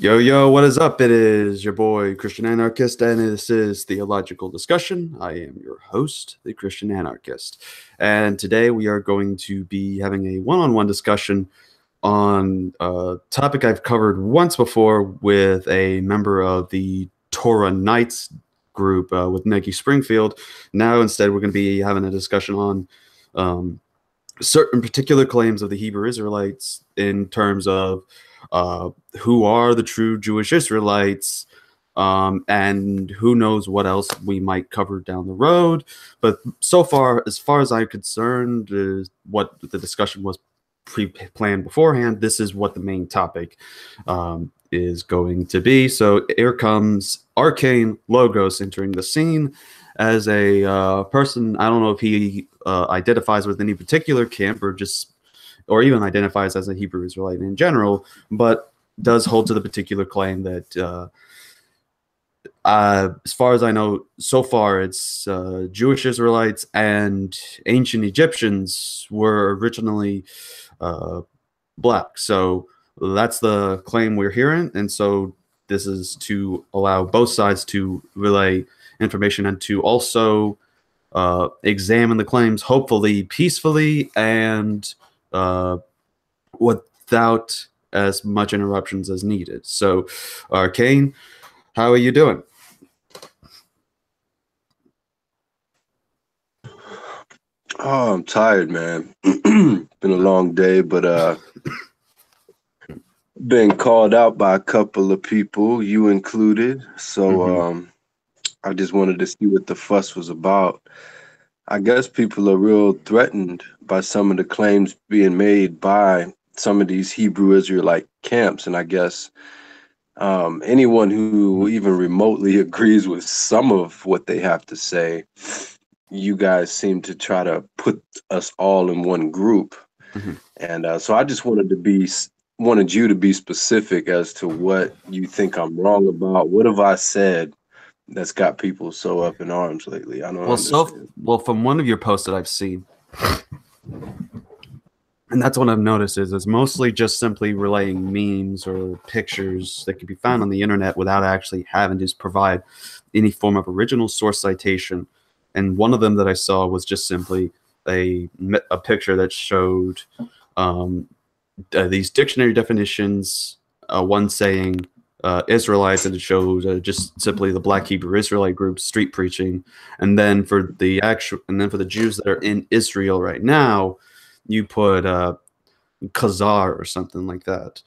Yo, yo, what is up? It is your boy, Christian Anarchist, and this is Theological Discussion. I am your host, the Christian Anarchist. And today we are going to be having a one-on-one discussion on a topic I've covered once before with a member of the Torah Knights group with Nikki Springfield. Now, instead, we're going to be having a discussion on certain particular claims of the Hebrew Israelites in terms of who are the true Jewish Israelites, and who knows what else we might cover down the road. But so far as I'm concerned, what the discussion was pre-planned beforehand, this is what the main topic is going to be. So here comes Arcane Logos entering the scene as a person. I don't know if he identifies with any particular camp or even identifies as a Hebrew Israelite in general, but does hold to the particular claim that, as far as I know, so far it's Jewish Israelites and ancient Egyptians were originally black. So that's the claim we're hearing, and so this is to allow both sides to relay information and to also examine the claims, hopefully peacefully and without as much interruptions as needed. So, Arcane, how are you doing? Oh, I'm tired, man. Been a long day, but been called out by a couple of people, you included. So I just wanted to see what the fuss was about. I guess people are real threatened by some of the claims being made by some of these Hebrew Israelite camps, and I guess anyone who even remotely agrees with some of what they have to say, you guys seem to try to put us all in one group. And so I just wanted you to be specific as to what you think I'm wrong about. What have I said that's got people so up in arms lately? I don't understand. Well, from one of your posts that I've seen, and that's what I've noticed, is it's mostly just simply relaying memes or pictures that can be found on the internet without actually having to provide any form of original source citation. And one of them that I saw was just simply a picture that showed these dictionary definitions, one saying Israelites, and it showed just simply the Black Hebrew Israelite group street preaching. And then for the Jews that are in Israel right now, you put Khazar or something like that.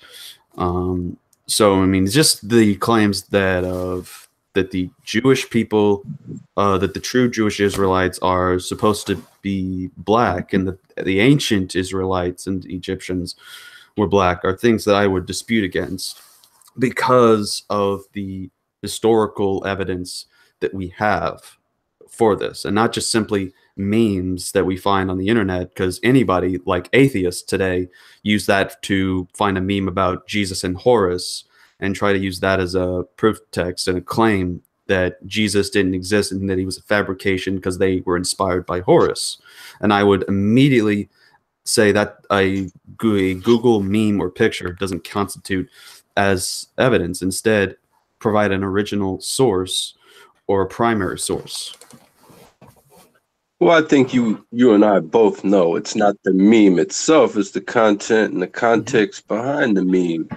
So I mean, just the claims that the Jewish people, that the true Jewish Israelites are supposed to be black, and the ancient Israelites and Egyptians were black, are things that I would dispute against because of the historical evidence that we have for this, and not just simply memes that we find on the internet, because anybody, like atheists today, use that to find a meme about Jesus and Horus and try to use that as a proof text and a claim that Jesus didn't exist and that he was a fabrication because they were inspired by Horus. And I would immediately say that a Google meme or picture doesn't constitute as evidence. Instead, provide an original source or a primary source. Well, I think you and I both know it's not the meme itself, it's the content and the context behind the meme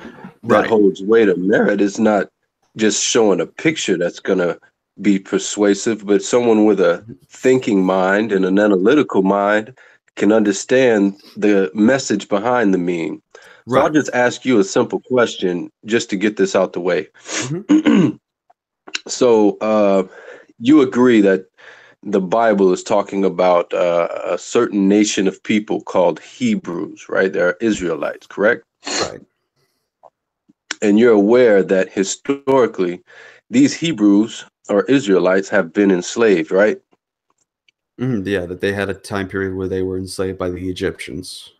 that holds weight of merit. It's not just showing a picture that's going to be persuasive, but someone with a thinking mind and an analytical mind can understand the message behind the meme. So I'll just ask you a simple question just to get this out the way. So you agree that the Bible is talking about a certain nation of people called Hebrews, right? They're Israelites, correct? Right. And you're aware that historically, these Hebrews or Israelites have been enslaved, right? Yeah, that they had a time period where they were enslaved by the Egyptians.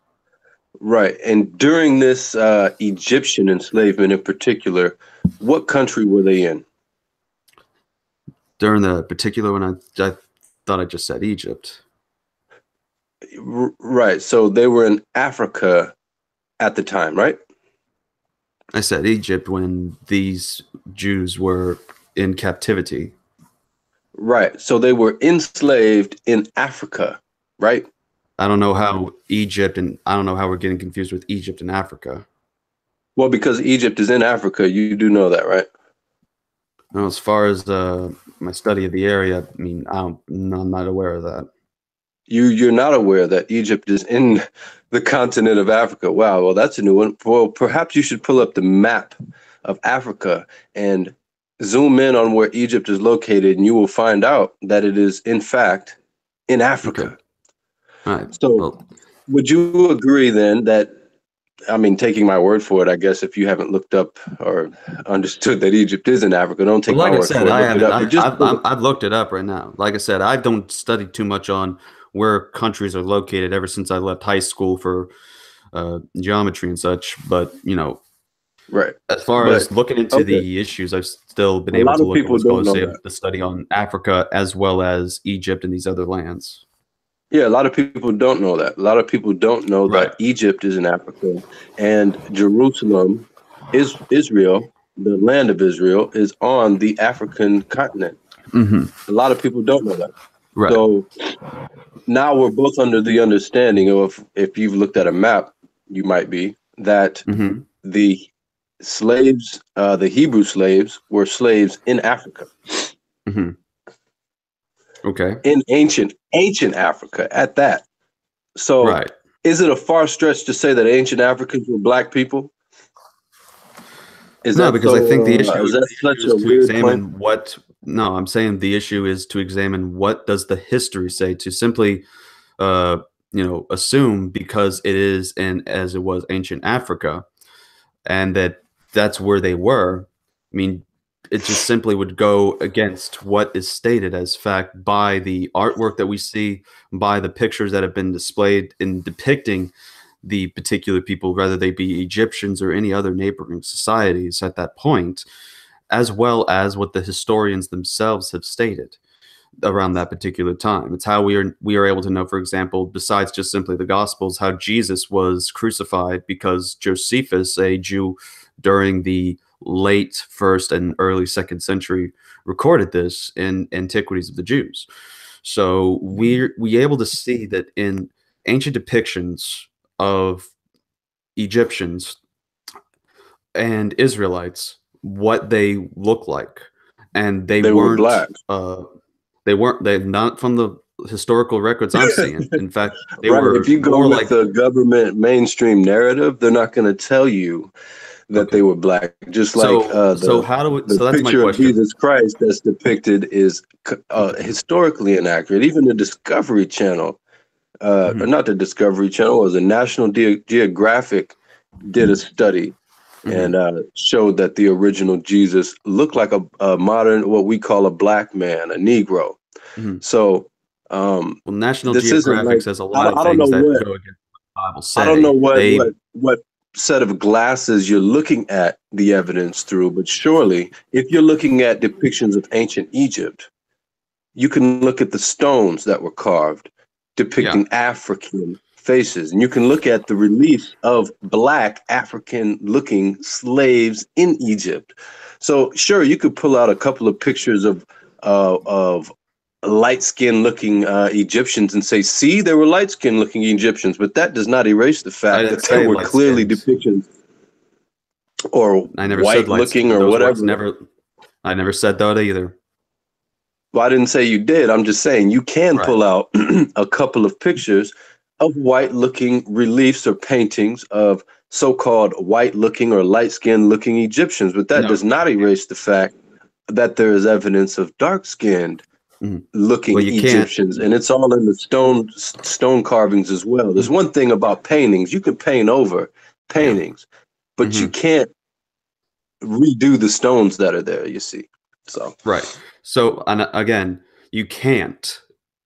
Right. And during this Egyptian enslavement in particular, what country were they in? During the particular one, I thought I just said Egypt. Right. So they were in Africa at the time, right? I said Egypt when these Jews were in captivity. Right. So they were enslaved in Africa, right? I don't know how Egypt and I don't know how we're getting confused with Egypt and Africa. Well, because Egypt is in Africa, you do know that, right? Now, as far as my study of the area, I mean, I'm not aware of that. You're not aware that Egypt is in the continent of Africa. Wow, well, that's a new one. Well, perhaps you should pull up the map of Africa and zoom in on where Egypt is located, and you will find out that it is, in fact, in Okay. Africa. All right. So, Well, would you agree then that, I mean, taking my word for it, I guess if you haven't looked up or understood that Egypt is in Africa, don't take like my I word said, for it, I look it haven't. up. But just I've looked it up right now. Like I said, I don't study too much on where countries are located ever since I left high school for geometry and such. But right. as far But as looking into okay, the issues, I've still been a able lot to of look at people what's don't called, know say, that. the study on Africa as well as Egypt and these other lands. Yeah, a lot of people don't know that. A lot of people don't know Right. that Egypt is in Africa and Jerusalem is Israel, the land of Israel, is on the African continent. A lot of people don't know that. Right. So now we're both under the understanding of, if you've looked at a map, you might be, that the slaves, the Hebrew slaves, were slaves in Africa. Okay. In ancient Africa at that. So Right. is it a far stretch to say that ancient Africans were black people? No, because I think the issue Is that such is a to weird claim? examine what. No, I'm saying the issue is to examine what does the history say. To simply, assume because it is and as it was ancient Africa, and that's where they were. I mean, it just simply would go against what is stated as fact by the artwork that we see, by the pictures that have been displayed in depicting the particular people, whether they be Egyptians or any other neighboring societies at that point, as well as what the historians themselves have stated around that particular time. It's how we are able to know, for example, besides just simply the Gospels, how Jesus was crucified because Josephus, a Jew during the late first and early second century, recorded this in Antiquities of the Jews. So we able to see that in ancient depictions of Egyptians and Israelites what they look like, and They were black. they're not from the historical records I'm seeing. In fact, they Right. were If you go more with like the government mainstream narrative, they're not going to tell you that okay. they were black. Just like So how do we? the So that's my picture of question. Jesus Christ that's depicted is historically inaccurate. Even the Discovery Channel, not the Discovery Channel, it was a National Geographic did a study and showed that the original Jesus looked like a modern, what we call a black man, a Negro. So Well, National this isn't Geographic like, says a lot of I don't know things that what go against what the Bible I don't know say. They what set of glasses you're looking at the evidence through, but surely if you're looking at depictions of ancient Egypt, you can look at the stones that were carved yeah. depicting African faces, and you can look at the reliefs of black African looking slaves in Egypt. So sure, you could pull out a couple of pictures of light-skinned looking Egyptians and say, see, they were light-skinned looking Egyptians, but that does not erase the I fact didn't that there say were light clearly skins. depictions or I never said white light looking skin. or Those words whatever. never. I never said that either. Well, I didn't say you did. I'm just saying you can Right. pull out a couple of pictures of white looking reliefs or paintings of so-called white looking or light-skinned looking Egyptians, but that No. does not erase the fact that there is evidence of dark-skinned looking Well, you can't. Egyptians, and it's all in the stone carvings as well. There's one thing about paintings: you can paint over Yeah. paintings, but you can't redo the stones that are there. You see, so Right. So, and again, you can't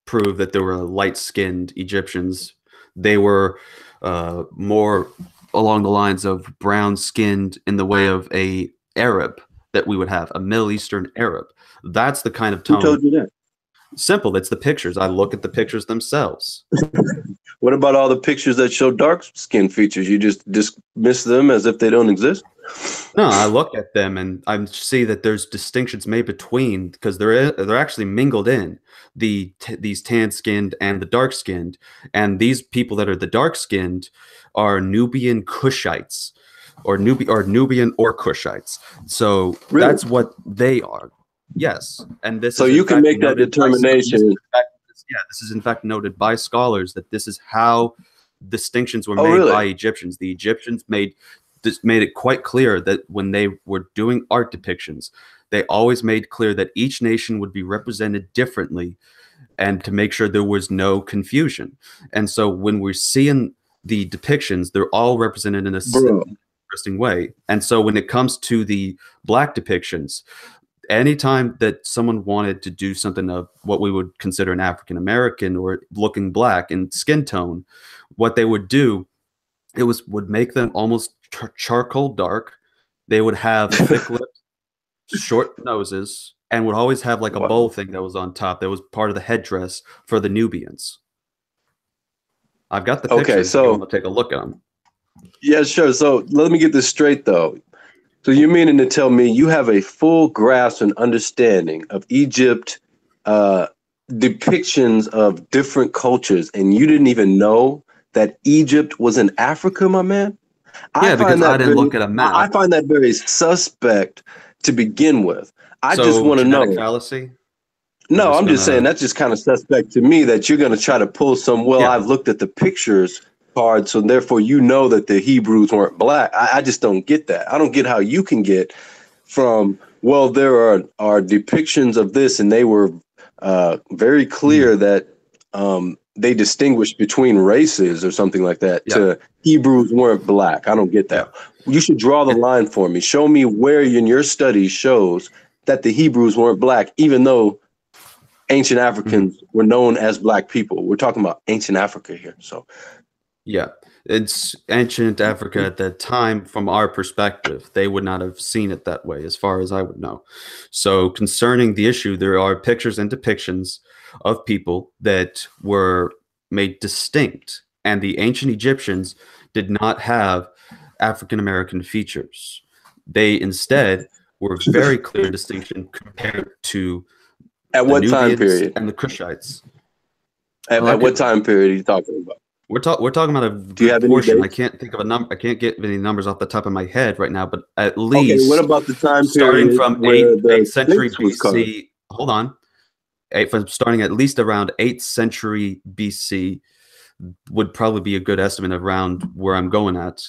prove that there were light-skinned Egyptians. They were more along the lines of brown-skinned in the way of a Arab that we would have, a Middle Eastern Arab. That's the kind of who tone. told you that? Simple. It's the pictures. I look at the pictures themselves. What about all the pictures that show dark skin features? You just dismiss them as if they don't exist? No, I look at them and I see that there's distinctions made between because they're actually mingled in these tan-skinned and the dark-skinned, and these people that are the dark-skinned are Nubian Cushites or Nubian or Cushites. So Really? that's what they are. Yes, and this So is in you can fact make that noted by determination. this is in fact noted by scholars that this is how distinctions were Oh, made by really? Egyptians. The Egyptians made it quite clear that when they were doing art depictions, they always made clear that each nation would be represented differently and to make sure there was no confusion. And so when we're seeing the depictions, they're all represented in a Bro. interesting way. And so when it comes to the black depictions, anytime that someone wanted to do something of what we would consider an African American or looking black in skin tone, what they would do would make them almost charcoal dark. They would have thick lips, short noses, and would always have like a bow Wow. thing that was on top that was part of the headdress for the Nubians. I've got the Okay, pictures if you so want to take a look at them. yeah, sure. So let me get this straight though. So you're meaning to tell me you have a full grasp and understanding of Egypt, uh, depictions of different cultures, and you didn't even know that Egypt was in Africa, my man? I Yeah, because find I that didn't very, look at a I map. find that very suspect to begin with. I just So want to genetic know. fallacy. We're No, just I'm just saying gonna that's just kind of suspect to me that you're going to try to pull some, well, yeah. I've looked at the pictures card, so therefore you know that the Hebrews weren't black. I just don't get that. I don't get how you can get from, well, there are depictions of this, and they were very Mhm. clear that they distinguished between races or something like that, Yeah, to Hebrews weren't black. I don't get yeah. that. You should draw the It, line for me. Show me where in your study shows that the Hebrews weren't black, even though ancient mhm. Africans were known as black people. We're talking about ancient Africa here. So, Yeah, it's ancient Africa at that time. From our perspective, they would not have seen it that way, as far as I would know. So, concerning the issue, there are pictures and depictions of people that were made distinct, and the ancient Egyptians did not have African American features. They instead were very clear distinction compared to at the what time Nubians period? and the Cushites. At Like what time period are you talking about? we're talking about a Do you good have any portion. I dates? can't think of a number. I can't get any numbers off the top of my head right now, but at Okay, what least about the time starting period from where the eighth century Sphinx was carved? BC. Hold on, from starting at least around 8th century BC would probably be a good estimate of around where I'm going at.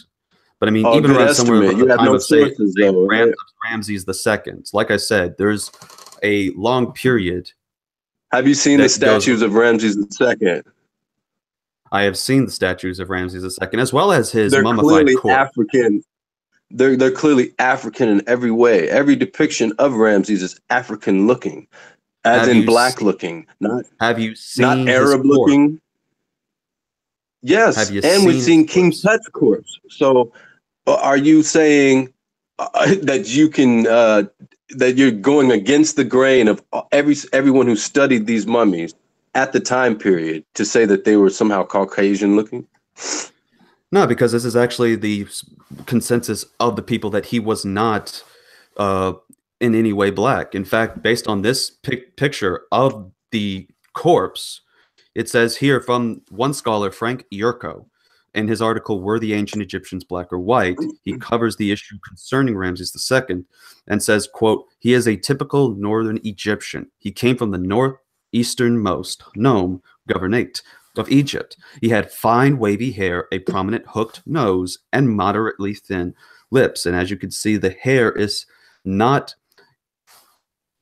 But I mean, Oh, even good around somewhere estimate. about the You have time no of sources though, right? Ramses the Second. Like I said, there's a long period Have you seen the that goes. statues of Ramses II? I have seen the statues of Ramses the Second, as well as his They're mummified clearly corpse. African. They're clearly African in every way. Every depiction of Ramses is African looking, as Have in you black seen? looking, Have you not seen his Arab corpse? looking. Have Yes, you and we've seen his seen King corpse? Tut's corpse. So, are you saying that you can that you're going against the grain of everyone who studied these mummies at the time period to say that they were somehow Caucasian looking? No, because this is actually the consensus of the people that he was not uh, in any way black. In fact, based on this picture of the corpse, it says here from one scholar, Frank Yurko, in his article, Were the Ancient Egyptians Black or White? He covers the issue concerning Ramses II and says, quote, he is a typical northern Egyptian. He came from the northeasternmost Nome governorate of Egypt. He had fine wavy hair, a prominent hooked nose, and moderately thin lips. And as you can see, the hair is not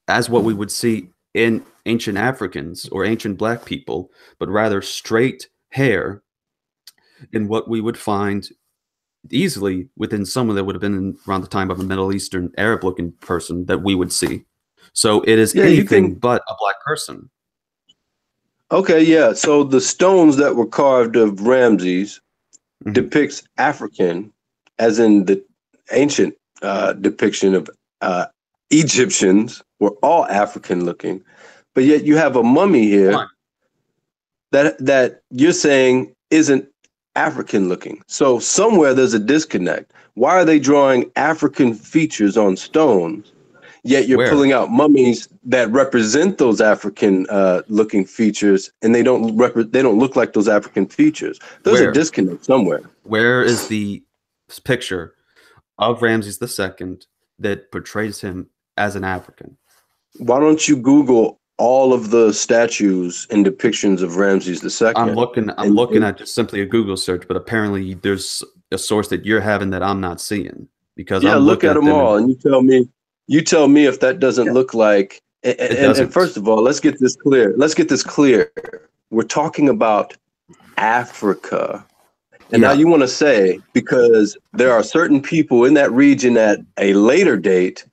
as what we would see in ancient Africans or ancient black people, but rather straight hair in what we would find easily within someone that would have been around the time of a Middle Eastern Arab looking person that we would see. So it is Yeah, you anything can. but a black person. Okay, yeah. So the stones that were carved of Ramses Mhm. depicts African, as in the ancient depiction of uh, Egyptians were all African looking, but yet you have a mummy Hold here on. that you're saying isn't African looking. So somewhere there's a disconnect. Why are they drawing African features on stones, yet you're Where? pulling out mummies that represent those African looking features, and they don't look like those African features? There's a Where? disconnect somewhere. Where is the picture of Ramses II that portrays him as an African? Why don't you Google all of the statues and depictions of Ramses II? I'm looking And at just simply a Google search, but apparently there's a source that you're having that I'm not seeing because yeah, I'm look looking at at them them and all, and you tell me if that doesn't look like. it And doesn't. first of all, let's get this clear. We're talking about Africa. And now Yeah. you want to say, because there are certain people in that region at a later date,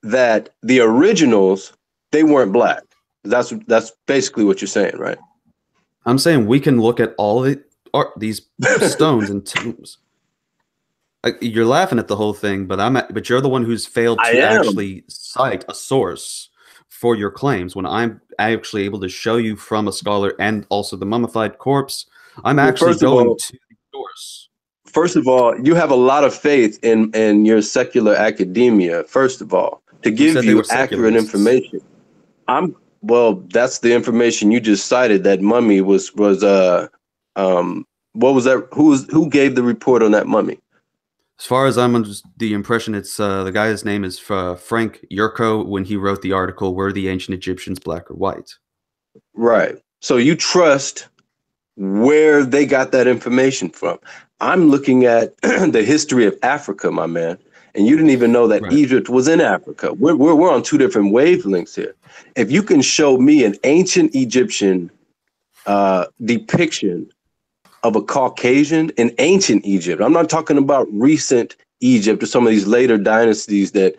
that the originals, they weren't black. That's basically what you're saying, right? I'm saying we can look at all the art, these stones and tombs. You're laughing at the whole thing, but you're the one who's failed I to am. actually cite a source for your claims. When I'm actually able to show you from a scholar and also the mummified corpse, I'm Well, actually going to the source. first of all, you have a lot of faith in your secular academia, first of all, to Who give said they were you accurate secularists? information. Well, that's the information you just cited. That mummy was what was that? Who gave the report on that mummy? As far as I'm under the impression, it's the guy's name is Frank Yurko when he wrote the article "Were the Ancient Egyptians Black or White?" Right. So you trust where they got that information from. I'm looking at the history of Africa, my man, and you didn't even know that Right. Egypt was in Africa. We're on two different wavelengths here. If you can show me an ancient Egyptian depiction of a Caucasian in ancient Egypt, I'm not talking about recent Egypt or some of these later dynasties that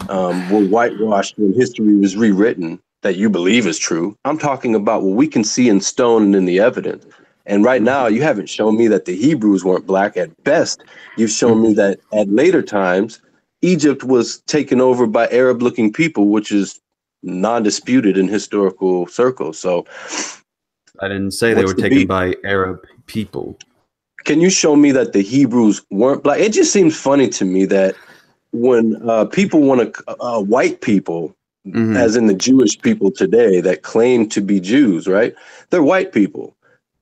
were whitewashed when history was rewritten, that you believe is true. I'm talking about what we can see in stone and in the evidence. And right now, you haven't shown me that the Hebrews weren't black. At best, you've shown me that at later times, Egypt was taken over by Arab-looking people, which is non-disputed in historical circles. So I didn't say they what's were the taken beef? by Arab people. Can you show me that the Hebrews weren't black? It just seems funny to me that when people want to, white people, as in the Jewish people today that claim to be Jews, right? They're white people.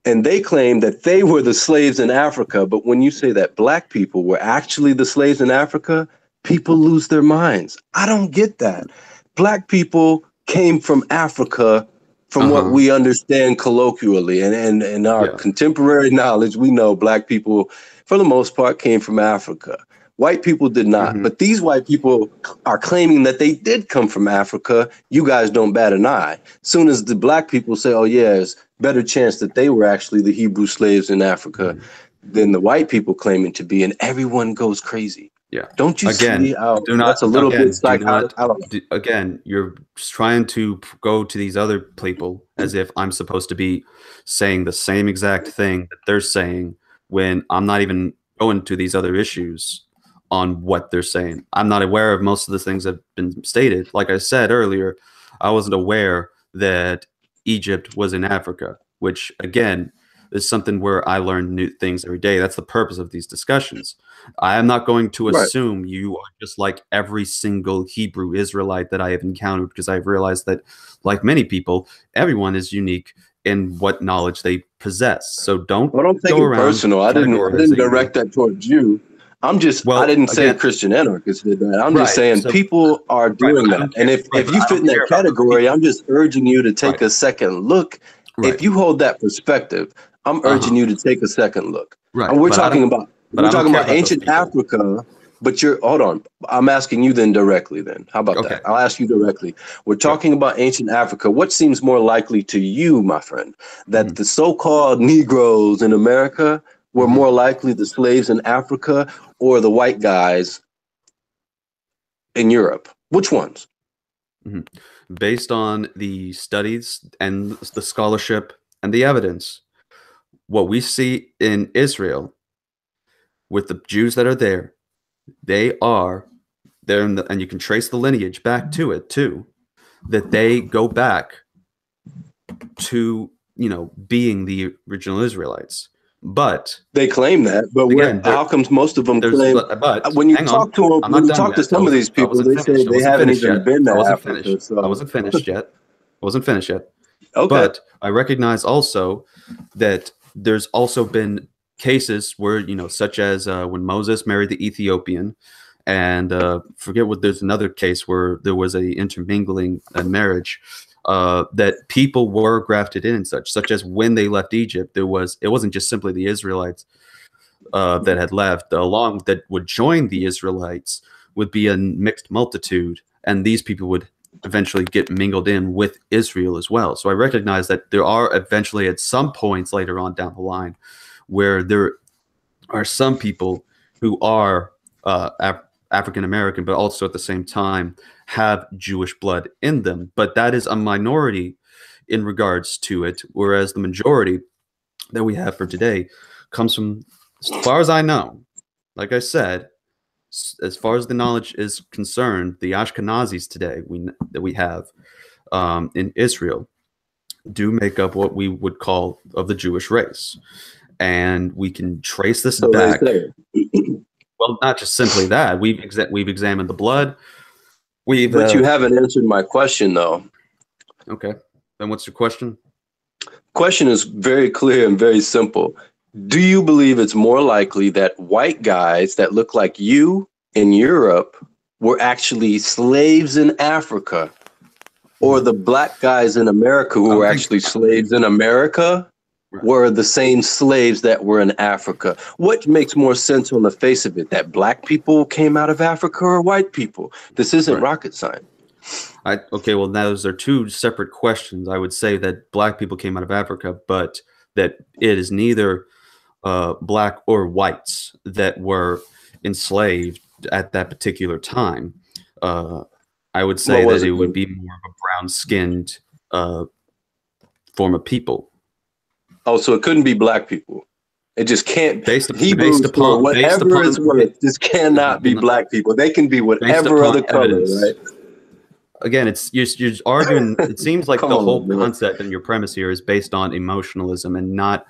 And they claim that they were the slaves in Africa. But when you say that black people were actually the slaves in Africa, people lose their minds. I don't get that. Black people came from Africa, from what we understand colloquially. And in our Yeah. contemporary knowledge, we know black people, for the most part, came from Africa. White people did not. But these white people are claiming that they did come from Africa. You guys don't bat an eye. Soon as the black people say, oh, yeah, there's better chance that they were actually the Hebrew slaves in Africa than the white people claiming to be, and everyone goes crazy. Yeah. Don't you see how do not that's a little bit do psychotic? not again, you're trying to go to these other people as if I'm supposed to be saying the same exact thing that they're saying when I'm not even going to these other issues on what they're saying. I'm not aware of most of the things that have been stated. Like I said earlier, I wasn't aware that Egypt was in Africa, which again is something where I learn new things every day. That's the purpose of these discussions. I am not going to Right. assume you are just like every single Hebrew Israelite that I have encountered, because I've realized that, like many people, everyone is unique in what knowledge they possess. So don't Well, don't take go it around personal. I didn't categorizing me. direct that towards you. I Well, didn't say again, Christian anarchists did that. I'm just right. saying So, people are right, doing but I that. don't And care. Right, if but you I fit don't in that care about those category, people. I'm just urging you to Right, take a second look. right, If you hold that perspective, I'm urging you to take a second look. right. And But I don't. But we're I don't talking care about about those ancient people. Africa, but hold on. I'm asking you then directly then. How about Okay. that? I'll ask you directly. We're Right. talking about ancient Africa. What seems more likely to you, my friend, that the so-called Negroes in America were more likely the slaves in Africa, or the white guys in Europe? Which ones? Based on the studies and the scholarship and the evidence, what we see in Israel with the Jews that are there, they are there, and you can trace the lineage back to it too, that they go back to being the original Israelites. But they claim that. But again, how comes most of them claim? but When you hang talk on, to them, I'm when not you done talk to yet. some of these I people, wasn't they say finished. I they wasn't haven't finished even yet. been to I wasn't Africa. finished. I So wasn't finished yet. I wasn't finished yet. okay, But I recognize also that there's also been cases where, you know, such as when Moses married the Ethiopian, and forget what, there's another case where there was a intermingling marriage, that people were grafted in and such as when they left Egypt, it wasn't just simply the Israelites that had left. Along that would join the Israelites would be a mixed multitude, and these people would eventually get mingled in with Israel as well. So I recognize that there are eventually, at some points later on down the line, where there are some people who are African American, but also at the same time have Jewish blood in them. But that is a minority in regards to it, whereas the majority that we have for today comes from, as far as I know, like I said, as far as the knowledge is concerned, the Ashkenazis today that we have in Israel do make up what we would call of the Jewish race, and we can trace this so back. they say. Well, not just simply that. We've examined the blood. But you haven't answered my question, though. Okay. Then what's your question? Question is very clear and very simple. Do you believe it's more likely that white guys that look like you in Europe were actually slaves in Africa, or the black guys in America who were actually slaves in America were the same slaves that were in Africa? What makes more sense on the face of it, that black people came out of Africa or white people? This isn't rocket science. Okay, well, those are two separate questions. I would say that black people came out of Africa, but that it is neither black or whites that were enslaved at that particular time. I would say that it would be more of a brown-skinned form of people. Oh, so it couldn't be black people. It just can't. Based upon whatever it's worth, this cannot be black people. They can be whatever other color, right? Again, you're arguing. It seems like the whole concept and your premise here is based on emotionalism and not,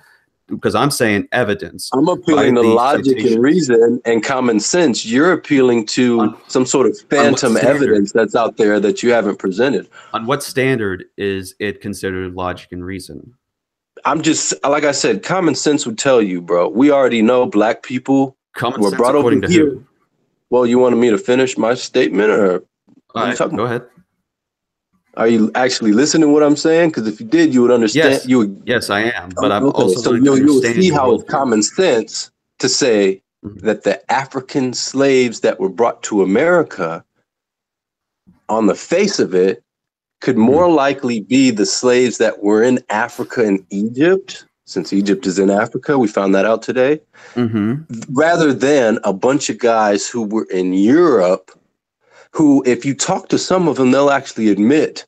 because I'm saying evidence. I'm appealing to logic and reason and common sense. You're appealing to some sort of phantom evidence that's out there that you haven't presented. On what standard is it considered logic and reason? I'm just, like I said, common sense would tell you, bro. We already know black people were brought over here. Well, you wanted me to finish my statement, or all right, go ahead. Are you actually listening to what I'm saying? Because if you did, you would understand. Yes, yes, I am. But I'm also so you'll see how it's common sense to say that the African slaves that were brought to America, on the face of it, could more likely be the slaves that were in Africa and Egypt, since Egypt is in Africa. We found that out today. Rather than a bunch of guys who were in Europe, who, if you talk to some of them, they'll actually admit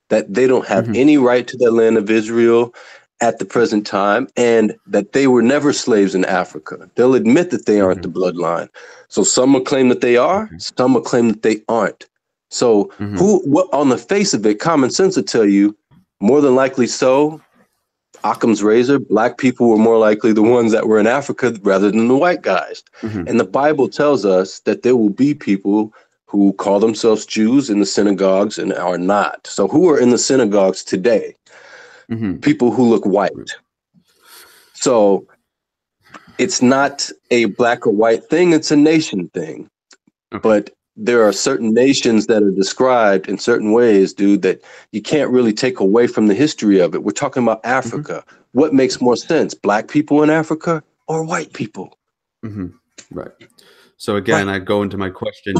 that they don't have any right to the land of Israel at the present time, and that they were never slaves in Africa. They'll admit that they aren't the bloodline. So some will claim that they are, some will claim that they aren't. So what on the face of it, common sense will tell you, more than likely so, Occam's razor, black people were more likely the ones that were in Africa rather than the white guys. And the Bible tells us that there will be people who call themselves Jews in the synagogues and are not. So who are in the synagogues today? People who look white. So it's not a black or white thing, it's a nation thing. But there are certain nations that are described in certain ways, dude, that you can't really take away from the history of it. We're talking about Africa. What makes more sense, black people in Africa or white people? Right. So again, I go into my question.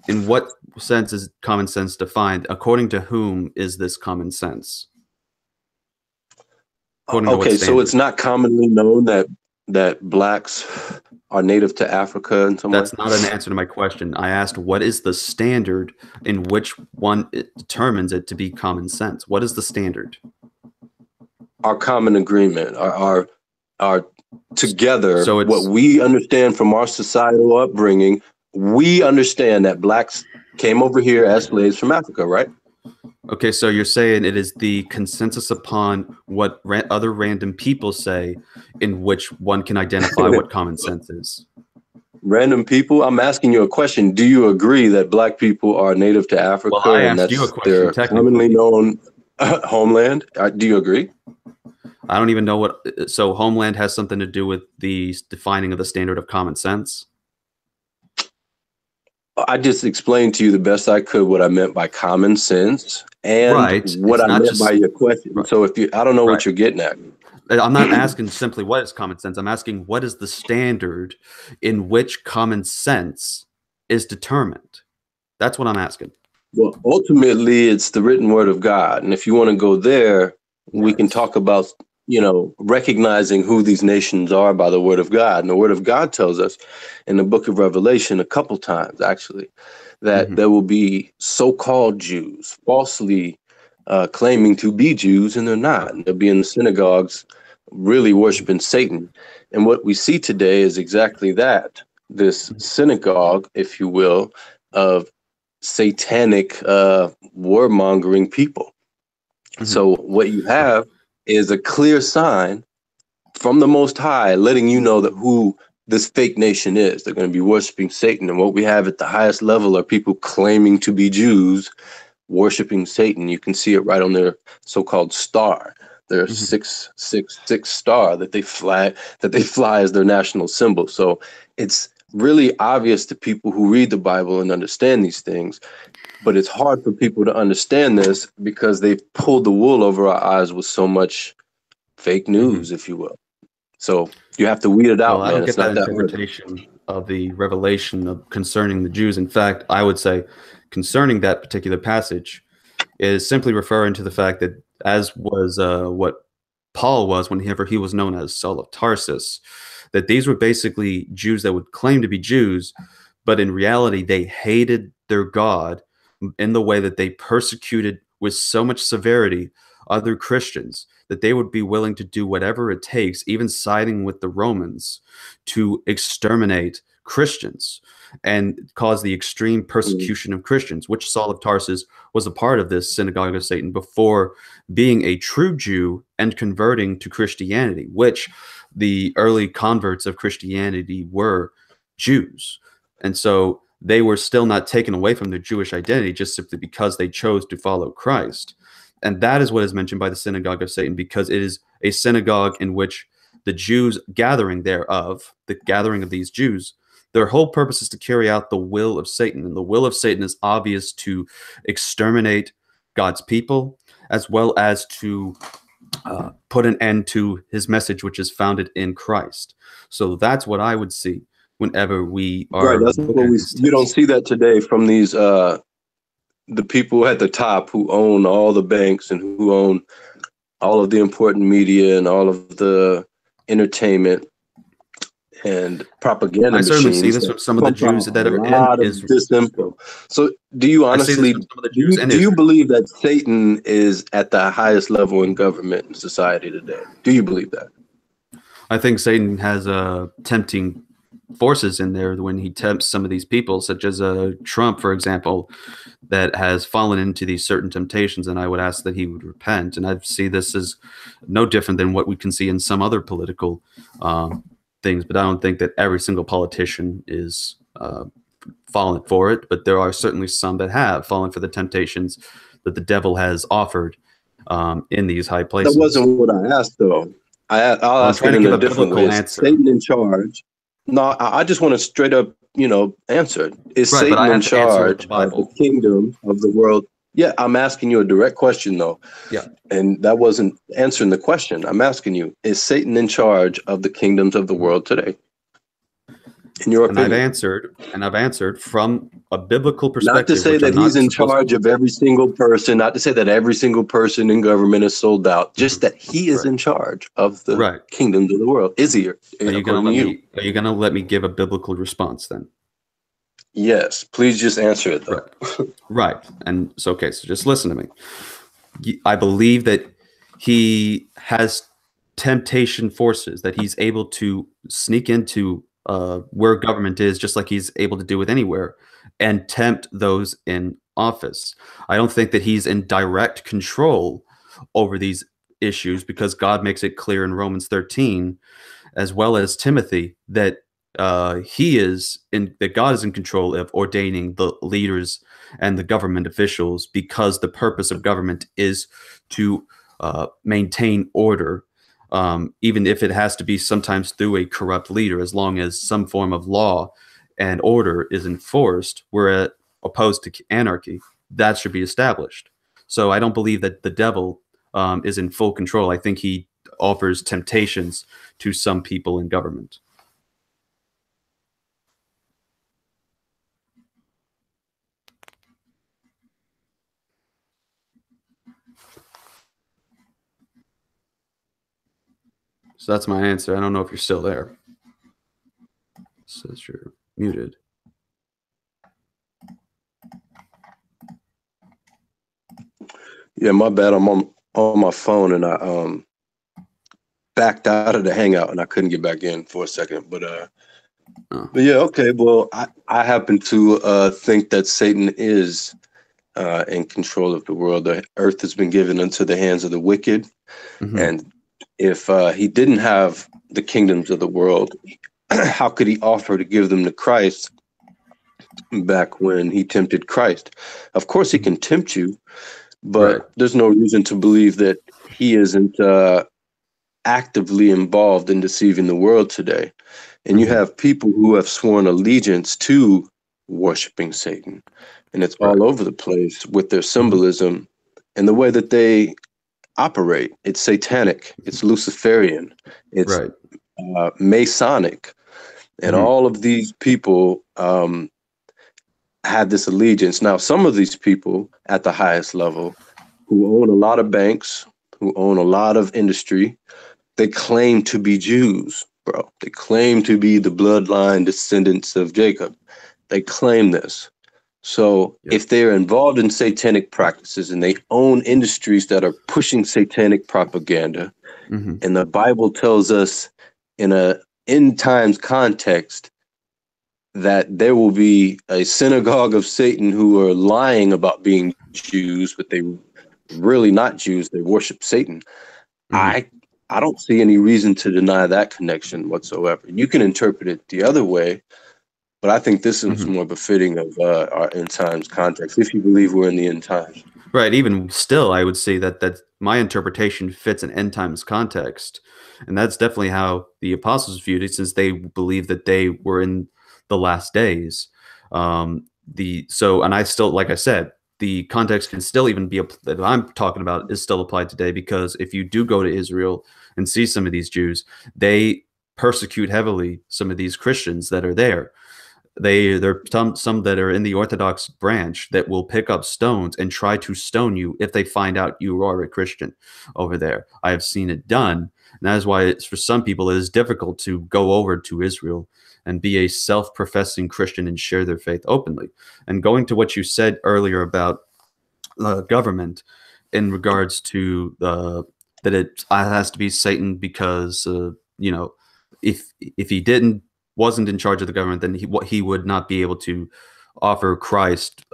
In what sense is common sense defined? According to whom is this common sense? Okay, so it's not commonly known that blacks are native to Africa and something. That's not an answer to my question. I asked, what is the standard in which one determines it to be common sense? What is the standard? Our common agreement, our together, so what we understand from our societal upbringing. We understand that blacks came over here as slaves from Africa, right? Okay, so you're saying it is the consensus upon what other random people say in which one can identify what common sense is. Random people, I'm asking you a question. Do you agree that Black people are native to Well, Africa I and asked you a that's question, their commonly technically. known homeland? Do you agree? I don't even know what. So, homeland has something to do with the defining of the standard of common sense. I just explained to you the best I could what I meant by common sense and Right. what It's I not meant by just your question. right. So if you, I don't know Right. what you're getting at. I'm not asking simply what is common sense. I'm asking what is the standard in which common sense is determined. That's what I'm asking. Well, ultimately, it's the written word of God. And if you want to go there, we can Right. talk about, recognizing who these nations are by the word of God. And the word of God tells us in the book of Revelation a couple times, actually, that Mm-hmm. there will be so-called Jews falsely claiming to be Jews, and they're not. And they'll be in the synagogues really worshiping Satan. And what we see today is exactly that, this synagogue, if you will, of satanic warmongering people. Mm-hmm. So what you have is a clear sign from the Most High letting you know that who this fake nation is. They're going to be worshiping Satan. And what we have at the highest level are people claiming to be Jews worshiping Satan. You can see it right on their so-called star, their Mm-hmm. 666 star that they fly as their national symbol. So it's really obvious to people who read the Bible and understand these things, but it's hard for people to understand this because they've pulled the wool over our eyes with so much fake Mm-hmm. news, if you will. So you have to weed it Well, out, I man. don't It's get that not that hard. interpretation of the revelation of concerning the Jews. In fact, I would say concerning that particular passage is simply referring to the fact that, as was what Paul was whenever he was known as Saul of Tarsus, that these were basically Jews that would claim to be Jews, but in reality, they hated their God in the way that they persecuted with so much severity other Christians that they would be willing to do whatever it takes, even siding with the Romans, to exterminate Christians and cause the extreme Mhm. persecution of Christians, which Saul of Tarsus was a part of this synagogue of Satan before being a true Jew and converting to Christianity, which the early converts of Christianity were Jews. And so they were still not taken away from their Jewish identity just simply because they chose to follow Christ. And that is what is mentioned by the synagogue of Satan, because it is a synagogue in which the Jews gathering thereof, the gathering of these Jews, their whole purpose is to carry out the will of Satan. And the will of Satan is obvious to exterminate God's people, as well as to put an end to his message, which is founded in Christ. So that's what I would see whenever we Right. are That's looking what at we, these you don't texts. see that today from these, the people at the top who own all the banks and who own all of the important media and all of the entertainment and propaganda I certainly see machines this that from some of the pump Jews out a that are in lot of Israel. disinfo. So do you I see this honestly from some of the Jews in do you Israel. believe that Satan is at the highest level in government and society today? Do you believe that? I think Satan has tempting forces in there when he tempts some of these people, such as Trump, for example, that has fallen into these certain temptations. And I would ask that he would repent. And I see this as no different than what we can see in some other political things. But I don't think that every single politician is fallen for it. But there are certainly some that have fallen for the temptations that the devil has offered in these high That places. wasn't what I asked, though. I'll Well, I'm ask it trying to in give a a different way. biblical Is answer. Satan in charge? No, I just want to straight up, answer. Is Right, but Satan I in have to answer with the charge of the Bible. kingdom of the world? Yeah, I'm asking you a direct question, though. Yeah. And that wasn't answering the question. I'm asking you, is Satan in charge of the kingdoms of the world today, in your opinion? And I've answered from a biblical Not to perspective, say which that I'm he's not in supposed charge of every single person, not to say that every single person in government is sold out, to. just that he is Right. in charge of the Right. kingdoms of the world. Is he, according to you? Are you gonna let me give a biblical response then? Yes, please just answer it Right. though. Right. And so okay, so just listen to me. I believe that he has temptation forces, that he's able to sneak into where government is, just like he's able to do with anywhere, and tempt those in office. I don't think that he's in direct control over these issues, because God makes it clear in Romans 13, as well as Timothy, that that God is in control of ordaining the leaders and the government officials, because the purpose of government is to maintain order, even if it has to be sometimes through a corrupt leader, as long as some form of law and order is enforced, where opposed to anarchy, that should be established. So I don't believe that the devil is in full control. I think he offers temptations to some people in government. So that's my answer. I don't know if you're still there. It says you're muted. Yeah, my bad. I'm on my phone, and I backed out of the Hangout, and I couldn't get back in for a second. But yeah, okay. Well, I happen to think that Satan is in control of the world. The earth has been given into the hands of the wicked, and if he didn't have the kingdoms of the world, how could he offer to give them to Christ back when he tempted Christ? Of course, he can tempt you, but there's no reason to believe that he isn't actively involved in deceiving the world today. And you have people who have sworn allegiance to worshiping Satan, and it's all over the place with their symbolism and the way that they operate. It's satanic, it's Luciferian, it's Masonic, and all of these people had this allegiance. Now, some of these people at the highest level, who own a lot of banks, who own a lot of industry, they claim to be Jews, bro. They claim to be the bloodline descendants of Jacob. They claim this. So if they're involved in satanic practices and they own industries that are pushing satanic propaganda, and the Bible tells us in a end times context that there will be a synagogue of Satan who are lying about being Jews, but they really not Jews. They worship Satan. I don't see any reason to deny that connection whatsoever. You can interpret it the other way, but I think this is more befitting of our end times context, if you believe we're in the end times. Right. Even still, I would say that my interpretation fits an end times context. And that's definitely how the apostles viewed it, since they believed that they were in the last days. And I still, like I said, the context can still even be that I'm talking about is still applied today, because if you do go to Israel and see some of these Jews, they persecute heavily some of these Christians that are there. There are some that are in the Orthodox branch that will pick up stones and try to stone you if they find out you are a Christian over there. I have seen it done. And that is why for some people it is difficult to go over to Israel and be a self-professing Christian and share their faith openly. And going to what you said earlier about government in regards to that it has to be Satan, because if he wasn't in charge of the government, then he would not be able to offer Christ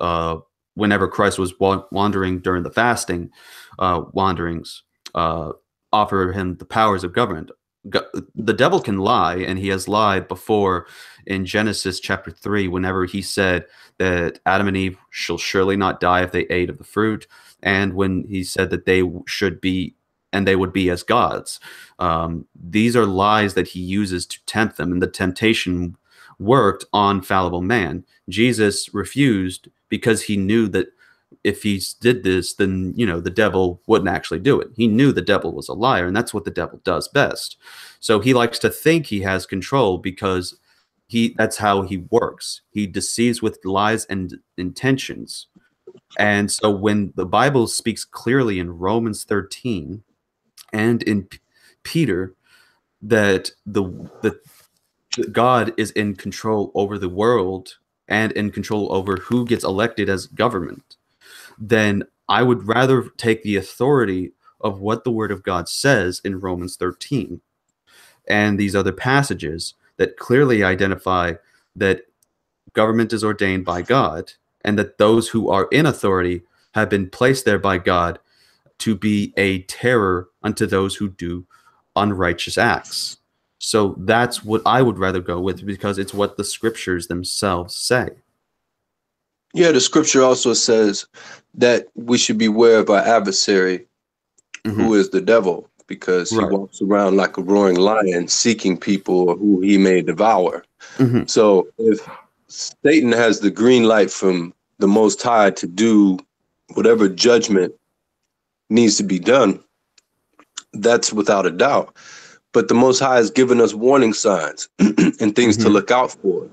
whenever Christ was wandering during the fasting wanderings, offer him the powers of government. The devil can lie, and he has lied before in Genesis chapter 3, whenever he said that Adam and Eve shall surely not die if they ate of the fruit, and when he said that they should be and they would be as gods. These are lies that he uses to tempt them, and the temptation worked on fallible man. Jesus refused because he knew that if he did this, then the devil wouldn't actually do it. He knew the devil was a liar, and that's what the devil does best. So he likes to think he has control, because that's how he works. He deceives with lies and intentions. And so when the Bible speaks clearly in Romans 13 and in Peter that the God is in control over the world and in control over who gets elected as government, then I would rather take the authority of what the Word of God says in Romans 13 and these other passages that clearly identify that government is ordained by God, and that those who are in authority have been placed there by God to be a terror unto those who do unrighteous acts. So that's what I would rather go with, because it's what the scriptures themselves say. Yeah, the scripture also says that we should beware of our adversary, who is the devil, because he walks around like a roaring lion seeking people who he may devour. So if Satan has the green light from the Most High to do whatever judgment needs to be done, that's without a doubt. But the Most High has given us warning signs and things to look out for.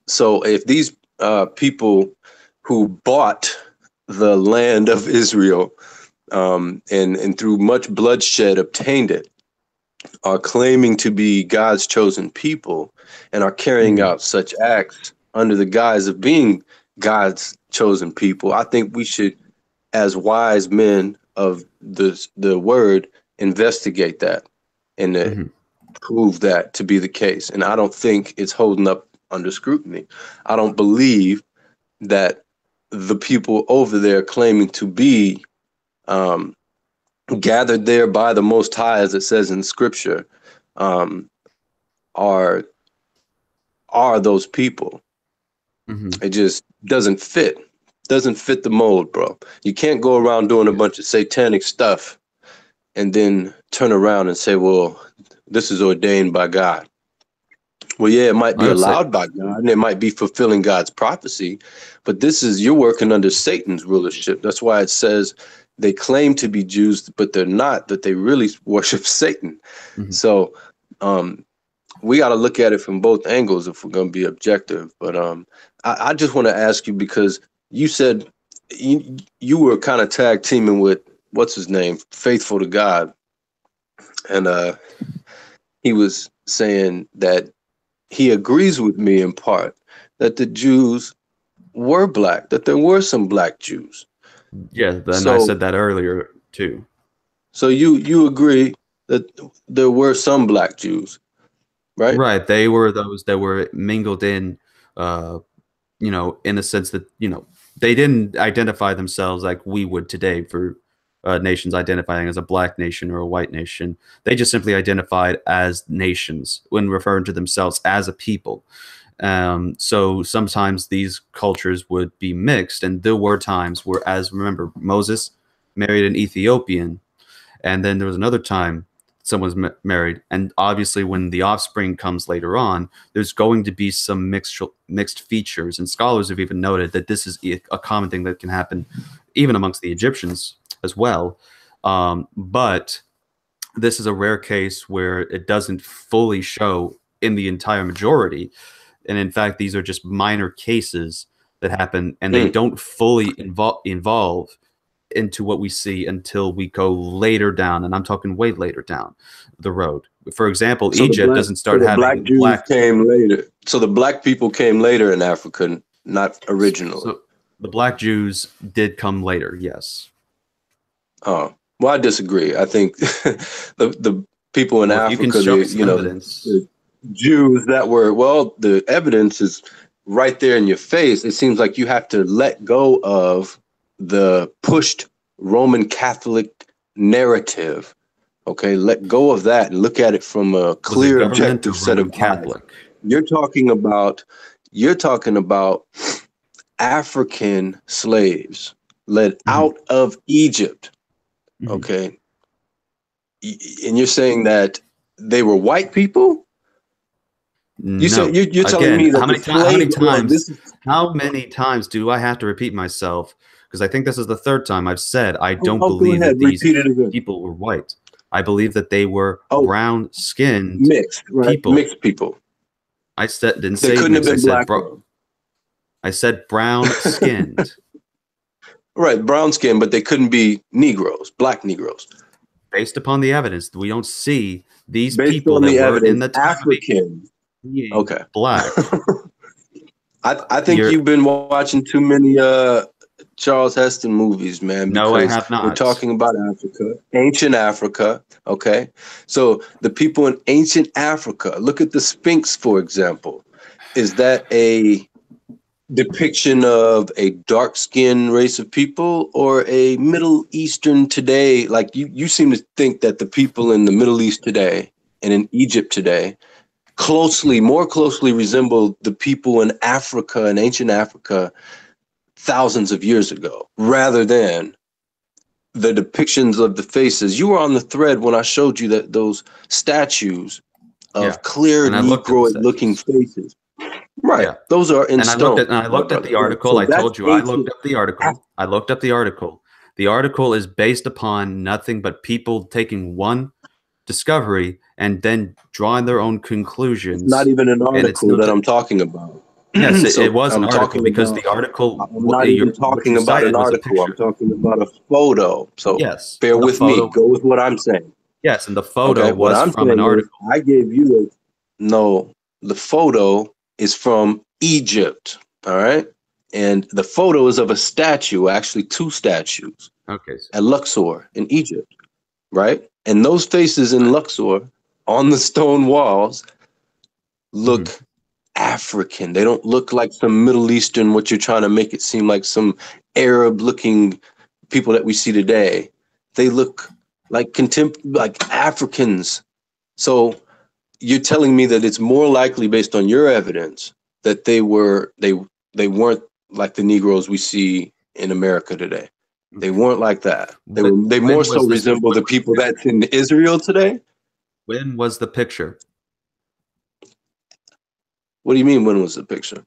So if these people who bought the land of Israel and through much bloodshed obtained it, are claiming to be God's chosen people and are carrying out such acts under the guise of being God's chosen people, I think we should, as wise men of the word, investigate that and prove that to be the case. And I don't think it's holding up under scrutiny. I don't believe that the people over there claiming to be gathered there by the Most High, as it says in Scripture, are those people. It just doesn't fit the mold, bro. You can't go around doing a bunch of satanic stuff and then turn around and say, well, this is ordained by God. Well, yeah, it might be allowed by God and it might be fulfilling God's prophecy, but you're working under Satan's rulership. That's why it says they claim to be Jews, but they're not, that they really worship Satan. So we got to look at it from both angles if we're going to be objective. But I just want to ask you, because you said you were kind of tag teaming with, what's his name, Faithful to God. And he was saying that he agrees with me in part that the Jews were black, that there were some black Jews. Yeah, then I said that earlier too. So you agree that there were some black Jews, right? Right. They were those that were mingled in, in the sense that, they didn't identify themselves like we would today for nations identifying as a black nation or a white nation. They just simply identified as nations when referring to themselves as a people. So sometimes these cultures would be mixed, and there were times where, as remember, Moses married an Ethiopian, and then there was another time someone's married, and obviously when the offspring comes later on, there's going to be some mixed features, and scholars have even noted that this is a common thing that can happen even amongst the Egyptians as well. But this is a rare case where it doesn't fully show in the entire majority. And in fact, these are just minor cases that happen, and they don't fully involve into what we see until we go later down, and I'm talking way later down the road. For example, Egypt doesn't start having black Jews came later. So the black people came later in Africa, not originally. So the black Jews did come later, yes. Oh, well, I disagree. I think the people in Africa, the Jews that were, the evidence is right there in your face. It seems like you have to let go of the pushed Roman Catholic narrative. Okay, let go of that and look at it from a clear, objective set of Catholic. You're talking about African slaves led out of Egypt. Okay, and you're saying that they were white people? No. You're telling me that how many times do I have to repeat myself? Because I think this is the third time I've said I don't believe that these people were white. I believe that they were brown-skinned people. Mixed people. I didn't say mixed. I said brown-skinned. Right, brown-skinned, but they couldn't be Negroes, black Negroes. Based upon the evidence, we don't see these people that were in the African. Okay, black. I think you've been watching too many Charles Heston movies, man. No, I have not. We're talking about Africa, ancient Africa. Okay, so the people in ancient Africa. Look at the Sphinx, for example. Is that a depiction of a dark-skinned race of people or a Middle Eastern today? Like you seem to think that the people in the Middle East today and in Egypt today more closely resemble the people in Africa and ancient Africa thousands of years ago, rather than the depictions of the faces. You were on the thread when I showed you that those statues of clear Negroid-looking faces. Right. Yeah. Those are in stone. I looked at the article. So I told you I looked up the article. The article is based upon nothing but people taking one discovery and then drawing their own conclusions. It's not even an article that I'm talking about. Yes, it was an article because the article. I'm not even talking about an article. I'm talking about a photo. So yes, bear with me. Go with what I'm saying. Yes, and the photo was from an article. I gave you the photo is from Egypt. All right. And the photo is of a statue, actually 2 statues. Okay. At Luxor in Egypt. Right. And those faces in Luxor on the stone walls look African. They don't look like some Middle Eastern, what you're trying to make it seem like some Arab looking people that we see today. They look like like Africans. So you're telling me that it's more likely, based on your evidence, that they weren't like the Negroes we see in America today. They weren't like that. They more so resemble the people that's in Israel today. When was the picture? What do you mean, when was the picture?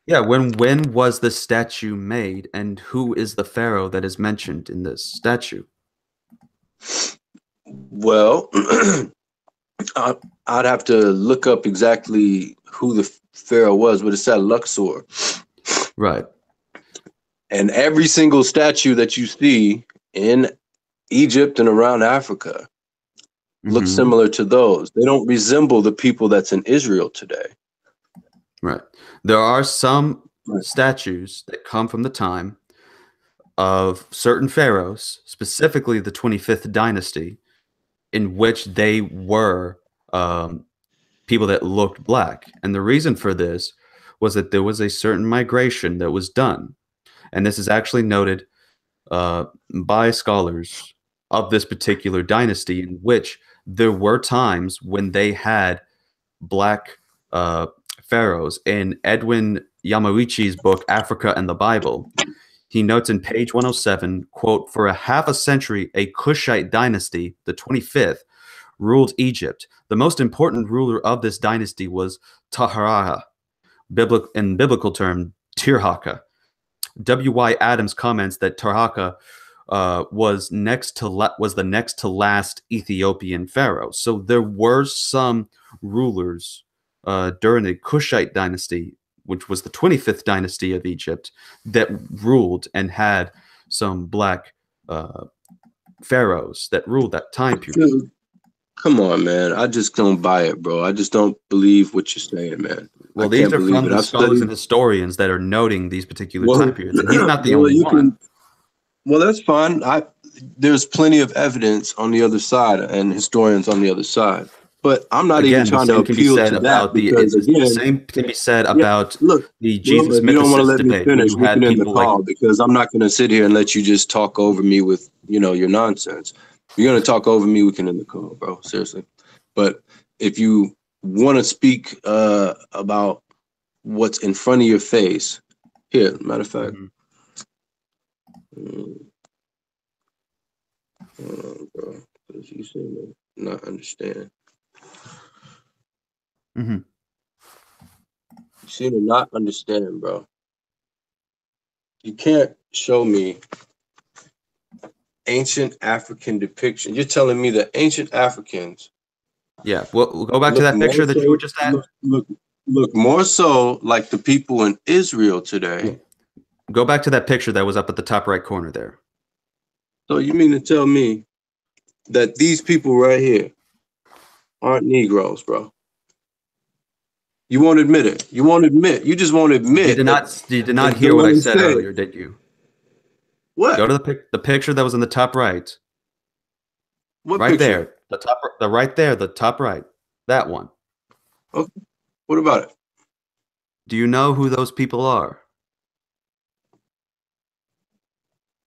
Yeah, when was the statue made, and who is the pharaoh that is mentioned in this statue? Well, I'd have to look up exactly who the pharaoh was, but it's at Luxor. Right. And every single statue that you see in Egypt and around Africa looks similar to those. They don't resemble the people that's in Israel today. Right. There are some statues that come from the time of certain pharaohs, specifically the 25th dynasty, in which they were people that looked black. And the reason for this was that there was a certain migration that was done. And this is actually noted by scholars of this particular dynasty, in which there were times when they had black pharaohs. In Edwin Yamauchi's book, Africa and the Bible, he notes in page 107, quote, "For a half a century, a Kushite dynasty, the 25th, ruled Egypt. The most important ruler of this dynasty was Taharaha, in biblical term, Tirhaka." W.Y. Adams comments that Tirhaka was the next to last Ethiopian pharaoh. So there were some rulers during the Kushite dynasty, which was the 25th dynasty of Egypt, that ruled and had some black pharaohs that ruled that time period. Dude, come on, man. I just don't buy it, bro. I just don't believe what you're saying, man. Well, these are from the scholars and historians that are noting these particular time periods. And he's not the only one. Well, that's fine. There's plenty of evidence on the other side and historians on the other side. But I'm not even trying to appeal to that, because the same can be said about the Jesus mythicist debate. You don't want to let me finish. We can end the call, because I'm not going to sit here and let you just talk over me with, your nonsense. If you're going to talk over me, we can end the call, bro. Seriously. But if you want to speak about what's in front of your face, here, matter of fact. Bro, you seem to not understand. You seem to not understand, bro. You can't show me ancient African depiction. You're telling me that ancient Africans. Yeah, well, we'll go back to that picture that you were just at. Look more so like the people in Israel today. Go back to that picture that was up at the top right corner there. So you mean to tell me that these people right here aren't Negroes, bro? You won't admit it. You won't admit. You just won't admit. You did not hear what I said earlier, did you? What? Go to the picture that was in the top right. What right picture? There, the top right. That one. Okay. What about it? Do you know who those people are?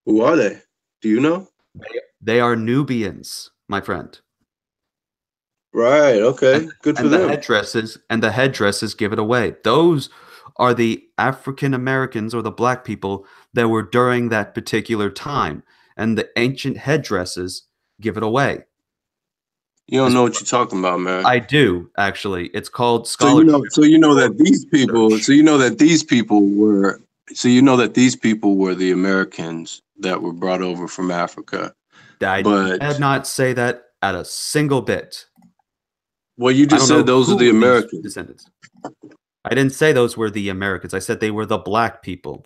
Who are they? Do you know? They are Nubians, my friend. Right. Okay. And, Good for and the them. headdresses give it away. Those are the African Americans or the black people that were during that particular time. And the ancient headdresses give it away. You don't know what you're talking about, man. I do, actually. It's called So you know, scholarship. so you know that these people, Research. so you know that these people were, so you know that these people were the Americans that were brought over from Africa. I did But not say that at a single bit. well, you I just don't know said those are the who these Americans. descendants. I didn't say those were the Americans. I said they were the black people.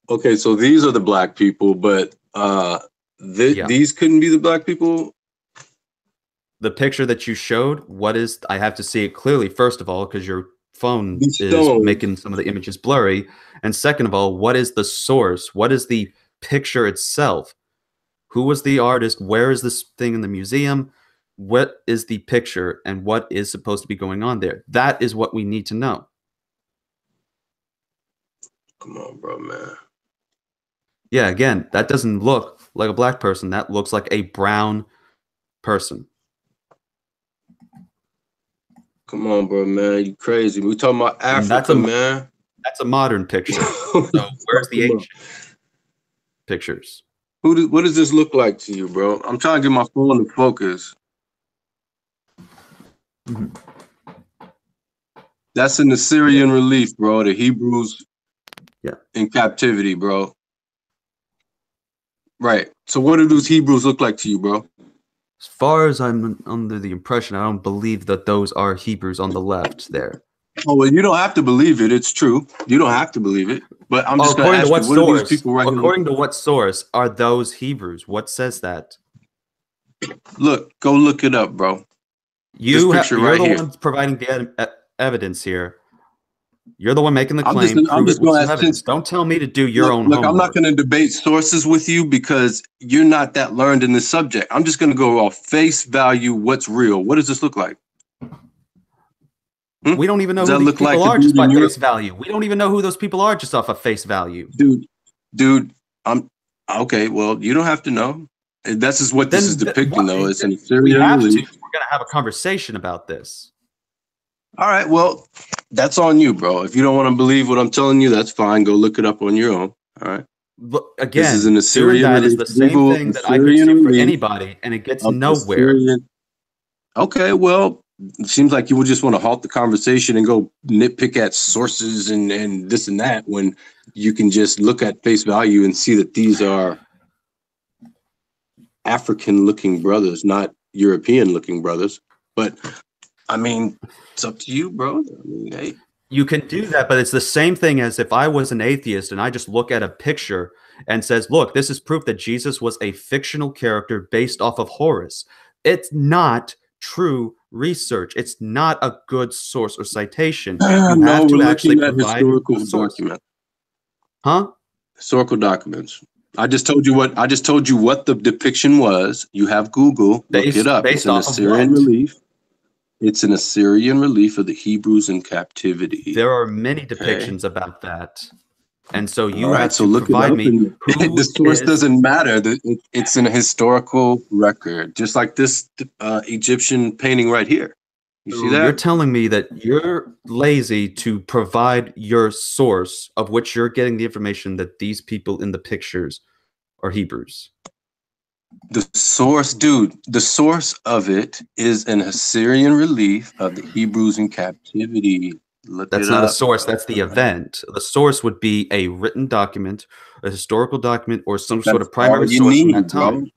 Okay, so these are the black people, but Yeah. these couldn't be the black people. The picture that you showed, I have to see it clearly, first of all, because your phone These is stones. making some of the images blurry. And second of all, what is the source? What is the picture itself? Who was the artist? Where is this thing in the museum? What is the picture and what is supposed to be going on there? That is what we need to know. Come on, bro, man. Yeah, again, that doesn't look like a black person. That looks like a brown person. Come on, bro, man. You crazy. We talking about Africa, man. That's a modern picture. So where's the ancient pictures? What does this look like to you, bro? I'm trying to get my phone to focus. Mm-hmm. That's an Assyrian relief, bro. The Hebrews in captivity, bro. Right. So what do those Hebrews look like to you, bro? As far as I'm under the impression, I don't believe that those are Hebrews on the left there. Oh, well, you don't have to believe it. It's true. You don't have to believe it. But I'm just going to ask you, what are these people right here? According to what source are those Hebrews? What says that? Look, go look it up, bro. You're the one providing the evidence here. You're the one making the claim. I'm just going to ask. Don't tell me to do your own homework. I'm not going to debate sources with you because you're not that learned in this subject. I'm just going to go off face value. What's real? What does this look like? We don't even know who these people are just by face value. We don't even know who those people are just off of face value. Dude, I'm okay. Well, you don't have to know. This is what this is depicting, though. It's an Assyrian relief. We're going to have a conversation about this. All right. Well, that's on you, bro. If you don't want to believe what I'm telling you, that's fine. Go look it up on your own. All right. But again, this is an Assyrian that is the same thing that I could see for anybody, and it gets nowhere. Okay. Well, it seems like you would just want to halt the conversation and go nitpick at sources and this and that when you can just look at face value and see that these are African-looking brothers, not European-looking brothers. But I mean, it's up to you, bro. I mean, hey. You can do that, but it's the same thing as if I was an atheist and I just look at a picture and says, look, this is proof that Jesus was a fictional character based off of Horus. It's not true research. It's not a good source or citation. You have to actually provide historical documents. Huh? Historical documents. I just told you what the depiction was. You have Google. Look it up. It's an Assyrian relief. It's an Assyrian relief of the Hebrews in captivity. There are many depictions about that. And so you have to provide me who the source doesn't matter. It's an historical record, just like this Egyptian painting right here. You see that? You're telling me that you're lazy to provide your source of which you're getting the information that these people in the pictures are Hebrews. The source, dude, the source of it is an Assyrian relief of the Hebrews in captivity. That's not a source. That's the event. The source would be a written document, a historical document, or some sort of primary source from that time.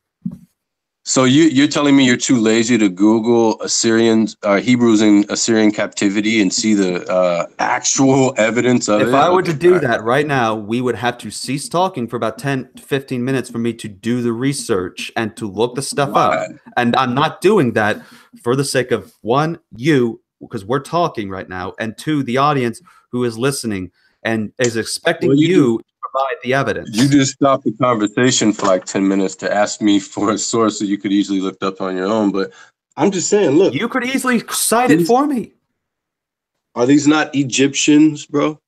So you're telling me you're too lazy to Google Hebrews in Assyrian captivity and see the actual evidence of it? If I were to do that right now, we would have to cease talking for about 10 to 15 minutes for me to do the research and to look the stuff up. And I'm not doing that for the sake of, one, you, because we're talking right now, and two, the audience who is listening and is expecting you to provide the evidence. You just stopped the conversation for like 10 minutes to ask me for a source that you could easily look up on your own. But I'm just saying, look. You could easily cite it for me. Are these not Egyptians, bro?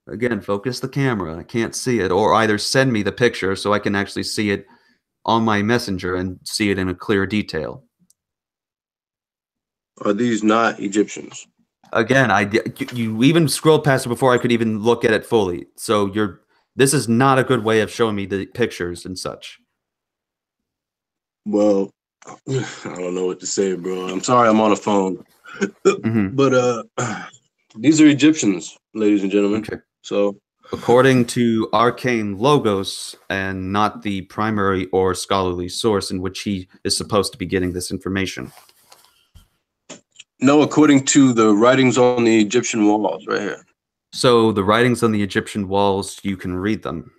Again, focus the camera. I can't see it. Or either send me the picture so I can actually see it on my messenger and see it in a clear detail. Are these not Egyptians? Again, you even scrolled past it before I could even look at it fully. So this is not a good way of showing me the pictures and such. Well, I don't know what to say, bro. I'm sorry I'm on a phone. But these are Egyptians, ladies and gentlemen. Okay. So according to Arcane Logos, and not the primary or scholarly source in which he is supposed to be getting this information. No, according to the writings on the Egyptian walls right here. So the writings on the Egyptian walls, you can read them.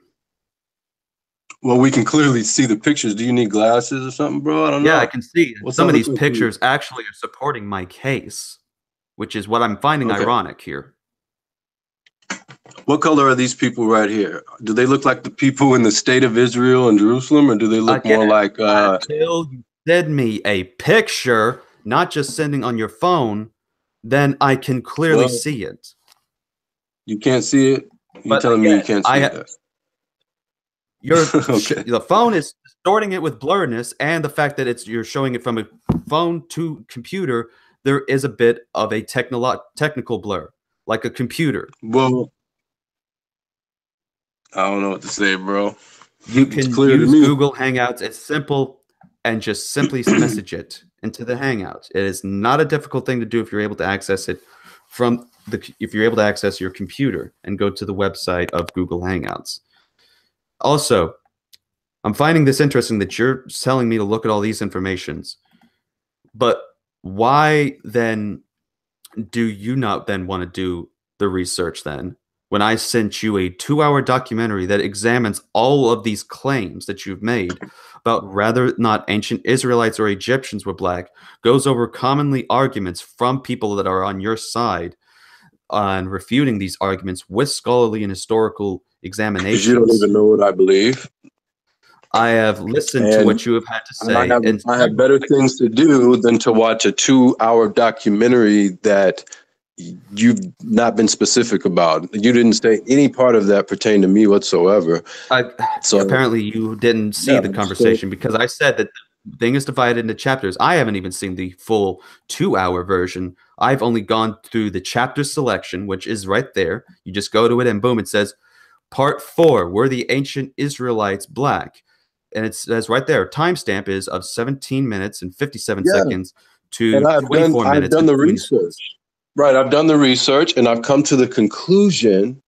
Well, we can clearly see the pictures. Do you need glasses or something, bro? I don't know. Yeah, I can see. Some of these pictures actually are supporting my case, which is what I'm finding ironic here. What color are these people right here? Do they look like the people in the state of Israel and Jerusalem, or do they look more like... Until you send me a picture, not just sending on your phone, then I can clearly see it. You can't see it? You're telling me you can't see that? The phone is distorting it with blurriness, and the fact that you're showing it from a phone to computer, there is a bit of a technical blur, like a computer. Well, I don't know what to say, bro. You can use Google Hangouts. It's simple, and just simply message it into the Hangout. It is not a difficult thing to do if you're able to access it if you're able to access your computer and go to the website of Google Hangouts. Also, I'm finding this interesting that you're telling me to look at all these informations, but why then do you not then want to do the research then? When I sent you a 2-hour documentary that examines all of these claims that you've made about whether or not ancient Israelites or Egyptians were black, goes over commonly arguments from people that are on your side on refuting these arguments with scholarly and historical examinations. You don't even know what I believe. I have listened to what you have had to say. I have better things to do than to watch a 2-hour documentary that you've not been specific about. You didn't say any part of that pertained to me whatsoever. So apparently you didn't see the conversation, because I said that the thing is divided into chapters. I haven't even seen the full 2-hour version. I've only gone through the chapter selection, which is right there. You just go to it and boom, it says Part 4, were the ancient Israelites black? And it says right there, timestamp is of 17 minutes and 57 seconds to 24 minutes. I've done the research. Right, I've done the research, and I've come to the conclusion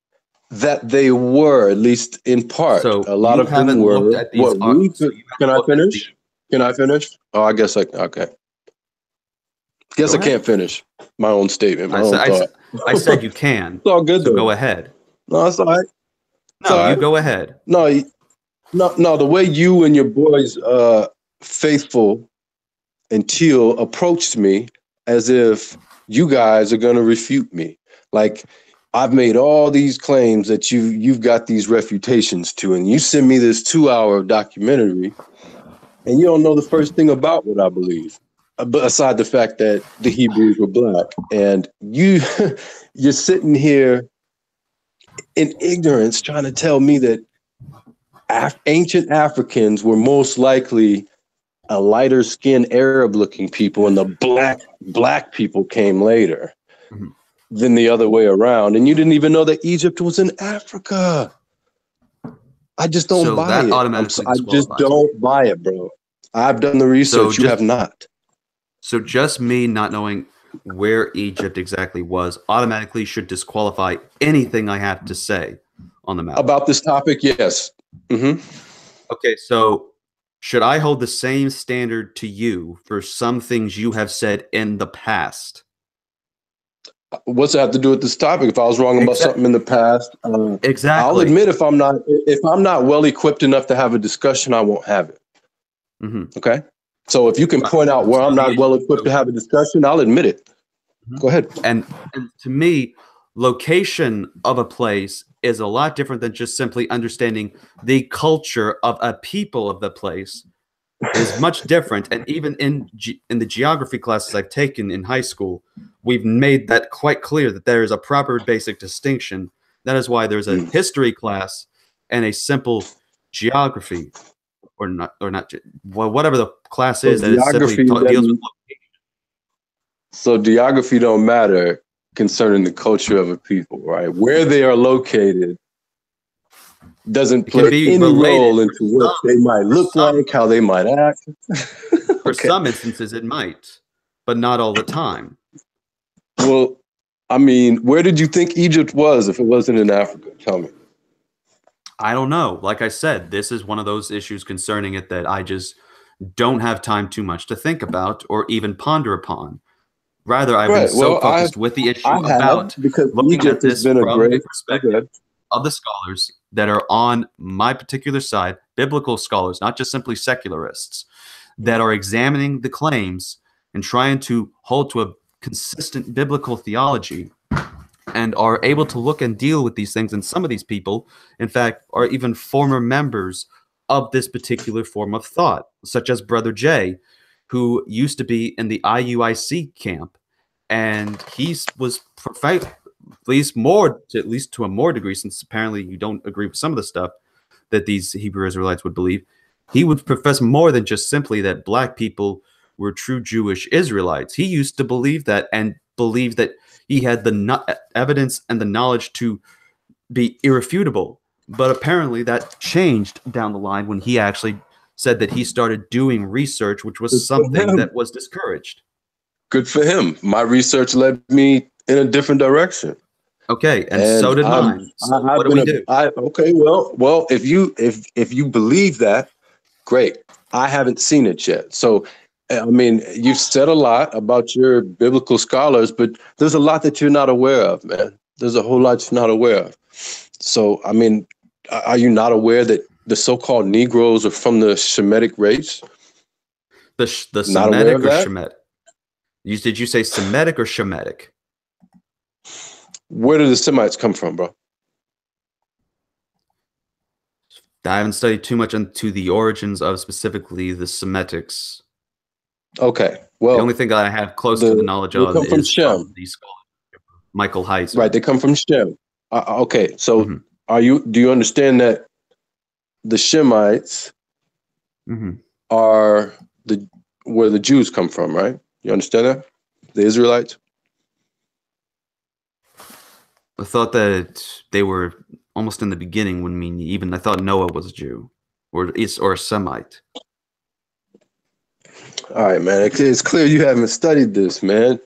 that they were, at least in part. So a lot of them were. Can I finish? Can I finish? Oh, I guess okay. Guess I can't finish my own statement. I said you can. It's all good. So go ahead. No, it's all right. No, you go ahead. No. The way you and your boys, Faithful and Teal, approached me as if you guys are going to refute me. Like, I've made all these claims that you've got these refutations to, and you send me this 2-hour documentary, and you don't know the first thing about what I believe, aside the fact that the Hebrews were black. And you're sitting here in ignorance trying to tell me that ancient Africans were most likely a lighter skinned Arab looking people, and the black people came later than the other way around. And you didn't even know that Egypt was in Africa. I just don't buy it. I just don't buy it, bro. I've done the research. You have not. So just me not knowing where Egypt exactly was automatically should disqualify anything I have to say on the matter. About this topic, yes. Okay, so should I hold the same standard to you for some things you have said in the past? What's that have to do with this topic? If I was wrong about something in the past, exactly. I'll admit if I'm not well equipped enough to have a discussion, I won't have it. Okay. So if you can point out where I'm not well equipped to have a discussion, I'll admit it. Go ahead. And to me, location of a place is a lot different than just simply understanding the culture of a people of the place. is much different. And even in the geography classes I've taken in high school, we've made that quite clear that there is a proper basic distinction. That is why there's a history class and a simple geography, or not, whatever the class is that is simply deals with. So geography don't matter concerning the culture of a people, right? Where they are located doesn't play any role into what they might look like, how they might act. For some instances, it might, but not all the time. Well, I mean, where did you think Egypt was if it wasn't in Africa? Tell me. I don't know. Like I said, this is one of those issues concerning it that I just don't have time too much to think about or even ponder upon. Rather, I've been so focused with the issue about looking at this from the perspective of the scholars that are on my particular side, biblical scholars, not just simply secularists, that are examining the claims and trying to hold to a consistent biblical theology and are able to look and deal with these things. And some of these people, in fact, are even former members of this particular form of thought, such as Brother Jay, who used to be in the IUIC camp, and he was at least to a more degree, since apparently you don't agree with some of the stuff that these Hebrew Israelites would believe. He would profess more than just simply that black people were true Jewish Israelites. He used to believe that, and believed that he had the evidence and the knowledge to be irrefutable. But apparently that changed down the line when he actually said that he started doing research, which was something that was discouraged. Good for him. My research led me in a different direction. Okay, and so did mine. So what do we do? Okay, well, if you believe that, great. I haven't seen it yet. So, I mean, you've said a lot about your biblical scholars, but there's a lot that you're not aware of, man. There's a whole lot you're not aware of. So, I mean, are you not aware that the so-called Negroes are from the Shemitic race? The Semitic or Shemitic? Did you say Semitic or Shemitic? Where do the Semites come from, bro? I haven't studied too much into the origins of specifically the Semitics. Okay, well, the only thing that I have close to the knowledge of is from these scholars, Michael Heiser. Right, they come from Shem. Okay, so do you understand that the Shemites are where the Jews come from, right? You understand that? The Israelites? I thought that they were almost in the beginning I thought Noah was a Jew or a Semite. All right, man. It's clear you haven't studied this, man.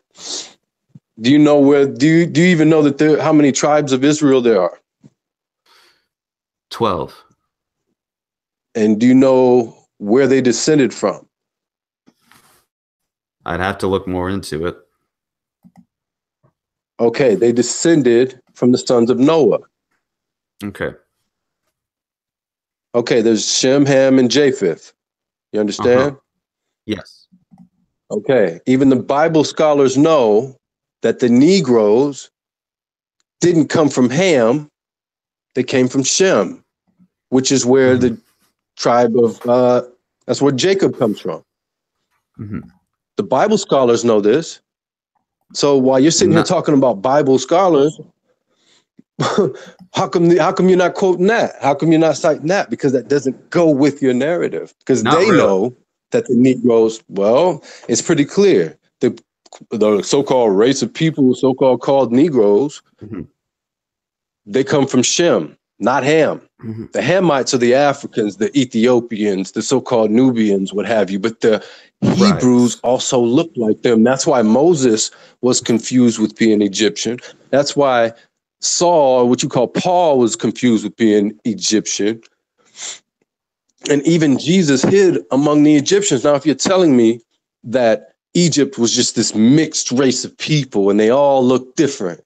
Do you know do you even know that how many tribes of Israel there are? 12. And do you know where they descended from? I'd have to look more into it. Okay, they descended from the sons of Noah. Okay. Okay, there's Shem, Ham, and Japheth. You understand? Yes. Okay, even the Bible scholars know that the Negroes didn't come from Ham, they came from Shem, which is where the tribe of, that's where Jacob comes from. The Bible scholars know this. So while you're sitting here talking about Bible scholars, how come you're not quoting that? How come you're not citing that? Because that doesn't go with your narrative. Because they know that the Negroes, well, it's pretty clear. The so-called race of people, so-called called Negroes, they come from Shem, not Ham. The Hamites are the Africans, the Ethiopians, the so-called Nubians, what have you. But the Hebrews also looked like them. That's why Moses was confused with being Egyptian. That's why Saul, what you call Paul, was confused with being Egyptian. And even Jesus hid among the Egyptians. Now, if you're telling me that Egypt was just this mixed race of people and they all looked different,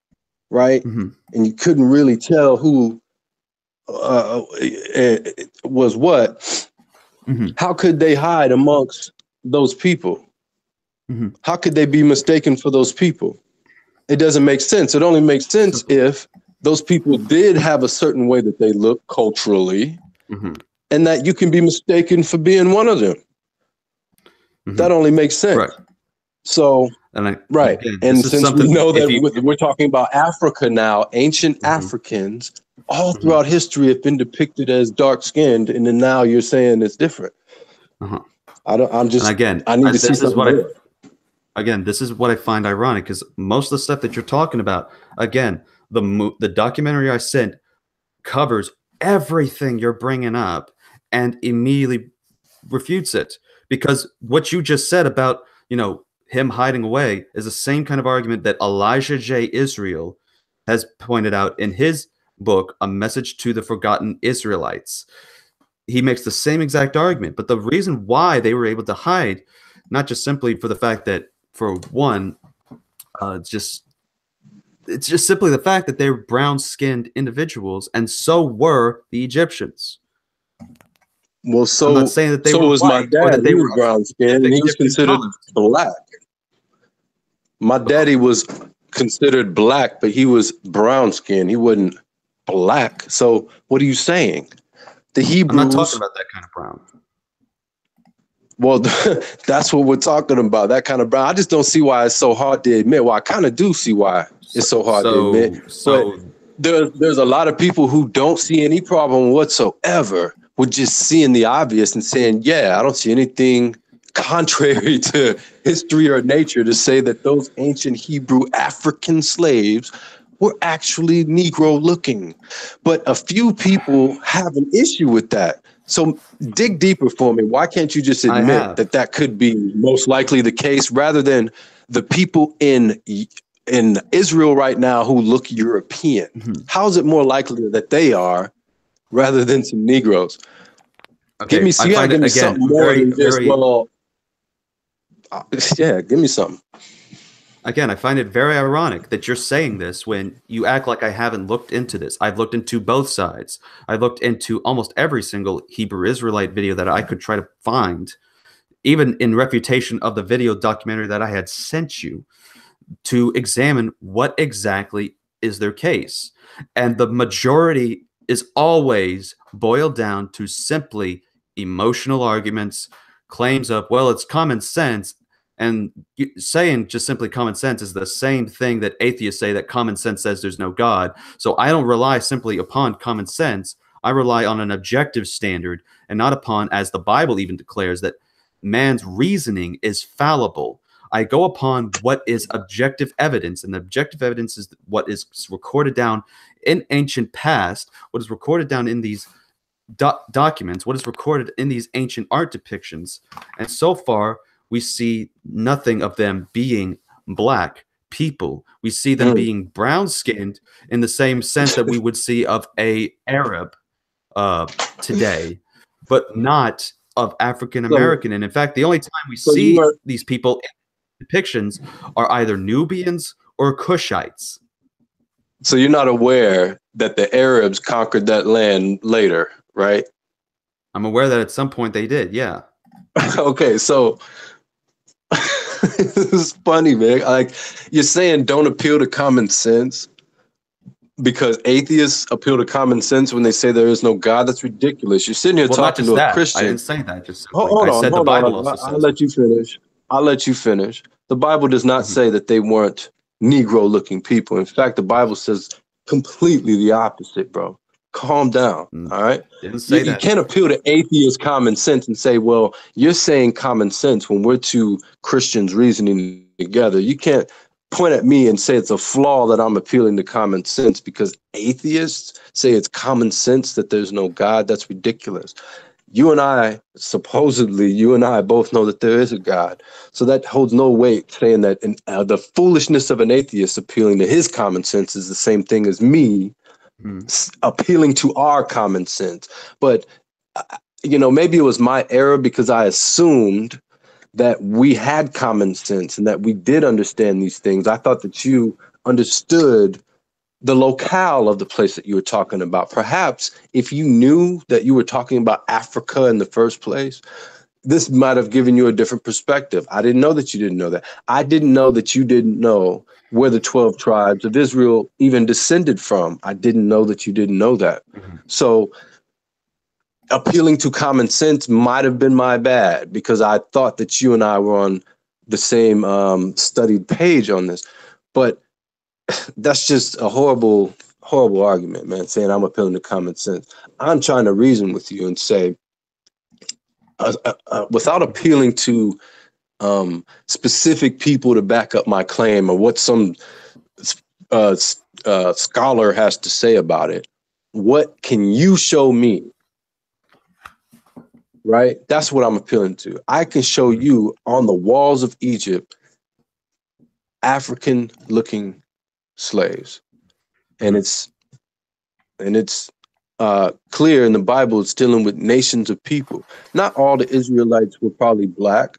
right? And you couldn't really tell who was what, how could they hide amongst those people? How could they be mistaken for those people? It doesn't make sense. It only makes sense if those people did have a certain way that they look culturally, and that you can be mistaken for being one of them. That only makes sense. Right. So, right. Again, And since we know that we're talking about Africa now, ancient Africans all throughout history have been depicted as dark-skinned, and then now you're saying it's different. I need to see something more. Again, this is what I find ironic, because most of the stuff that you're talking about, again, the documentary I sent covers everything you're bringing up and immediately refutes it, because what you just said about, him hiding away is the same kind of argument that Elijah J. Israel has pointed out in his book, A Message to the Forgotten Israelites. He makes the same exact argument, but the reason why they were able to hide, not just simply for the fact that, for one, it's just simply the fact that they were brown-skinned individuals, and so were the Egyptians. Well, so I'm not saying that they were was white, my dad. That they was brown-skinned, and he was considered black. My daddy was considered black, but he was brown-skinned. He wasn't black. So what are you saying? The Hebrews. I'm not talking about that kind of brown. Well, that's what we're talking about, that kind of brown. I just don't see why it's so hard to admit. Well, I kind of do see why it's so hard to admit. But there's a lot of people who don't see any problem whatsoever with just seeing the obvious and saying, yeah, I don't see anything contrary to history or nature to say that those ancient Hebrew African slaves were actually Negro looking. But a few people have an issue with that. So dig deeper for me. Why can't you just admit that could be most likely the case, rather than the people in Israel right now who look European? How is it more likely that they are rather than some Negroes? Okay, give me something more than just, give me something. Again, I find it very ironic that you're saying this when you act like I haven't looked into this. I've looked into both sides. I've looked into almost every single Hebrew Israelite video that I could try to find, even in refutation of the video documentary that I had sent you, to examine what exactly is their case. And the majority is always boiled down to simply emotional arguments, claims of, well, it's common sense. And saying just simply common sense is the same thing that atheists say, that common sense says there's no God. So I don't rely simply upon common sense. I rely on an objective standard, and not upon, as the Bible even declares, that man's reasoning is fallible. I go upon what is objective evidence, and the objective evidence is what is recorded down in ancient past, what is recorded down in these documents, what is recorded in these ancient art depictions. And so far, we see nothing of them being black people. We see them being brown-skinned in the same sense that we would see of a Arab today, but not of African American. And in fact, the only time we see these people in depictions are either Nubians or Cushites. So you're not aware that the Arabs conquered that land later, right? I'm aware that at some point they did, yeah. Okay, so this is funny, man. Like, you're saying don't appeal to common sense because atheists appeal to common sense when they say there is no God. That's ridiculous. You're sitting here talking to a Christian. I didn't say that. Just hold on. The Bible also says. I'll let you finish. The Bible does not say that they weren't Negro-looking people. In fact, the Bible says completely the opposite, bro. Calm down, all right? Didn't say that. You can't appeal to atheist common sense and say, well, you're saying common sense when we're two Christians reasoning together. You can't point at me and say it's a flaw that I'm appealing to common sense because atheists say it's common sense that there's no God. That's ridiculous. You and I both know that there is a God. So that holds no weight, saying that the foolishness of an atheist appealing to his common sense is the same thing as me appealing to our common sense. But, maybe it was my error because I assumed that we had common sense and that we did understand these things. I thought that you understood the locale of the place that you were talking about. Perhaps if you knew that you were talking about Africa in the first place, this might have given you a different perspective. I didn't know that you didn't know that. I didn't know that you didn't know where the 12 tribes of Israel even descended from. I didn't know that you didn't know that. So appealing to common sense might have been my bad, because I thought that you and I were on the same studied page on this. But that's just a horrible argument, man, saying I'm appealing to common sense. I'm trying to reason with you and say, without appealing to specific people to back up my claim, or what some scholar has to say about it, what can you show me? Right? That's what I'm appealing to. I can show you on the walls of Egypt African looking slaves. And it's clear in the Bible it's dealing with nations of people. Not all the Israelites were probably black,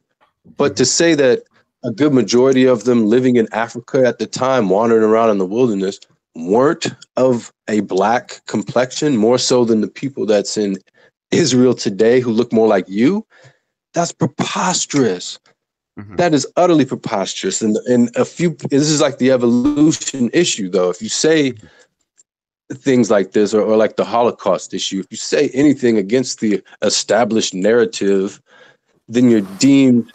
but to say that a good majority of them living in Africa at the time, wandering around in the wilderness, weren't of a black complexion, more so than the people that's in Israel today who look more like you, that's preposterous. That is utterly preposterous. And this is like the evolution issue, though. If you say things like this, or like the Holocaust issue, if you say anything against the established narrative, then you're deemed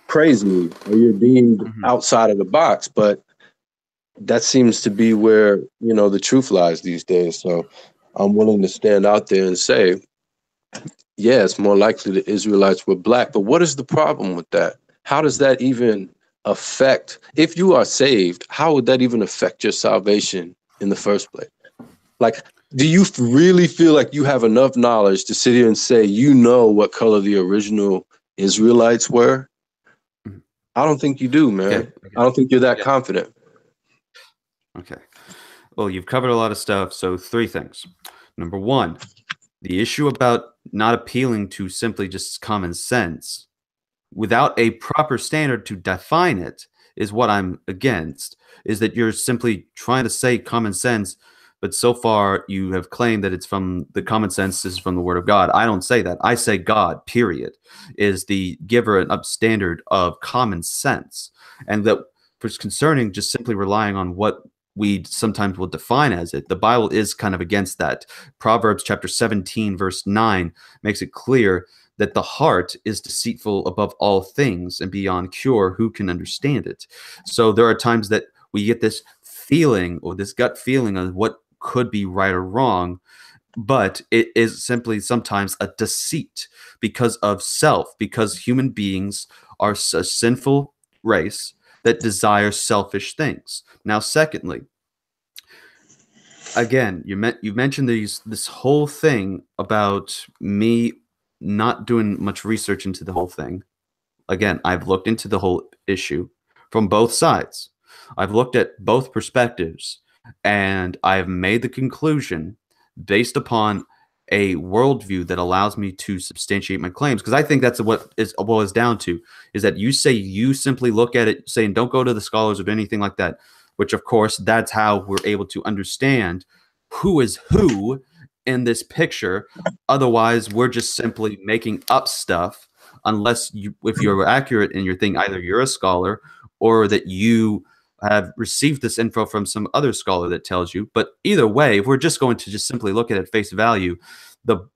crazy, or you're deemed outside of the box. But that seems to be where, the truth lies these days. So I'm willing to stand out there and say, yeah, it's more likely the Israelites were black. But what is the problem with that? How does that even affect, if you are saved, how would that even affect your salvation in the first place? Like, do you really feel like you have enough knowledge to sit here and say, what color the original Israelites were? I don't think you do, man. Okay. I don't think you're that confident. Okay. Well, you've covered a lot of stuff. So 3 things. Number 1, the issue about not appealing to simply just common sense without a proper standard to define it is what I'm against, is that you're simply trying to say common sense, but so far you have claimed that it's from the common sense is from the word of God. I don't say that. I say God, period, is the giver and up standard of common sense. And that for concerning just simply relying on what we sometimes will define as it, the Bible is kind of against that. Proverbs chapter 17, verse 9 makes it clear that the heart is deceitful above all things and beyond cure. Who can understand it? So there are times that we get this feeling, or this gut feeling of what could be right or wrong, but it is simply sometimes a deceit because of self, because human beings are a sinful race that desire selfish things. Now, secondly, again, you mentioned this whole thing about me not doing much research into the whole thing. Again, I've looked into the whole issue from both sides. I've looked at both perspectives, and I've made the conclusion based upon a worldview that allows me to substantiate my claims. Because I think that's what it boils down to, is that you simply look at it saying, don't go to the scholars or anything like that, which of course, that's how we're able to understand who is who in this picture. Otherwise, we're just simply making up stuff, unless if you're accurate in your thing, either you're a scholar or that you have received this info from some other scholar that tells you. But either way, if we're just going to just simply look at it face value,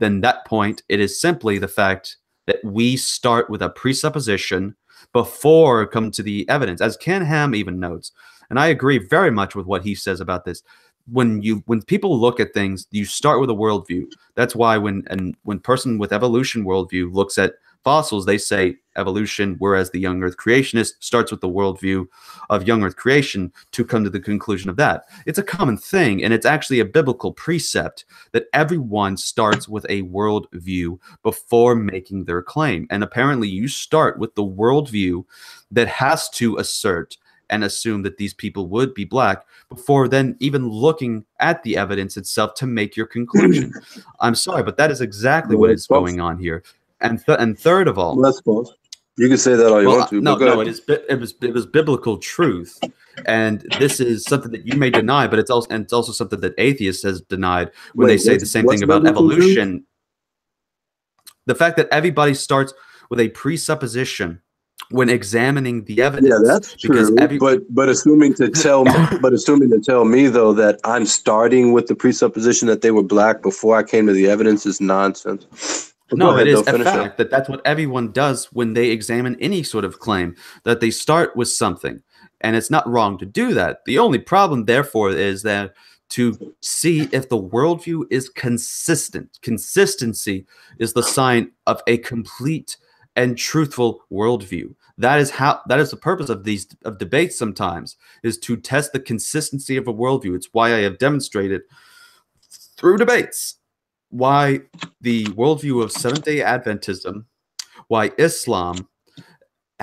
then that point, it is simply the fact that we start with a presupposition before coming to the evidence, as Ken Ham even notes. And I agree very much with what he says about this. When people look at things, you start with a worldview. That's why when person with evolution worldview looks at fossils, they say evolution, whereas the young earth creationist starts with the worldview of young earth creation to come to the conclusion of that. It's a common thing, and it's actually a biblical precept that everyone starts with a worldview before making their claim. And apparently you start with the worldview that has to assert and assume that these people would be black before then even looking at the evidence itself to make your conclusion. I'm sorry, but that is exactly what is going on here. And third of all, that's false. You can say that all you want to. No, it was biblical truth, and this is something that you may deny, but it's also something that atheists has denied when they say the same thing about evolution. Truth? The fact that everybody starts with a presupposition when examining the Yeah, evidence, that's because true. But assuming to tell me though that I'm starting with the presupposition that they were black before I came to the evidence is nonsense. But go no, it ahead though, is a finish up. fact that that's what everyone does when they examine any sort of claim, that they start with something. And it's not wrong to do that. The only problem, therefore, is that to see if the worldview is consistent. Consistency is the sign of a complete and truthful worldview. That is the purpose of these of debates sometimes, is to test the consistency of a worldview. It's why I have demonstrated through debates why the worldview of Seventh-day Adventism, why Islam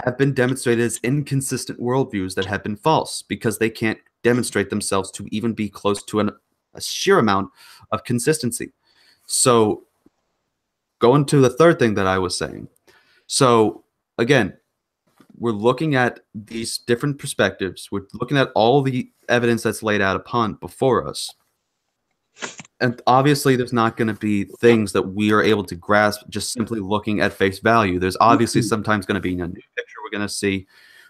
have been demonstrated as inconsistent worldviews that have been false, because they can't demonstrate themselves to even be close to a sheer amount of consistency. So, going to the third thing that I was saying. So, again, we're looking at these different perspectives. We're looking at all the evidence that's laid out upon before us. And obviously, there's not going to be things that we are able to grasp just simply looking at face value. There's obviously sometimes going to be a new picture we're going to see.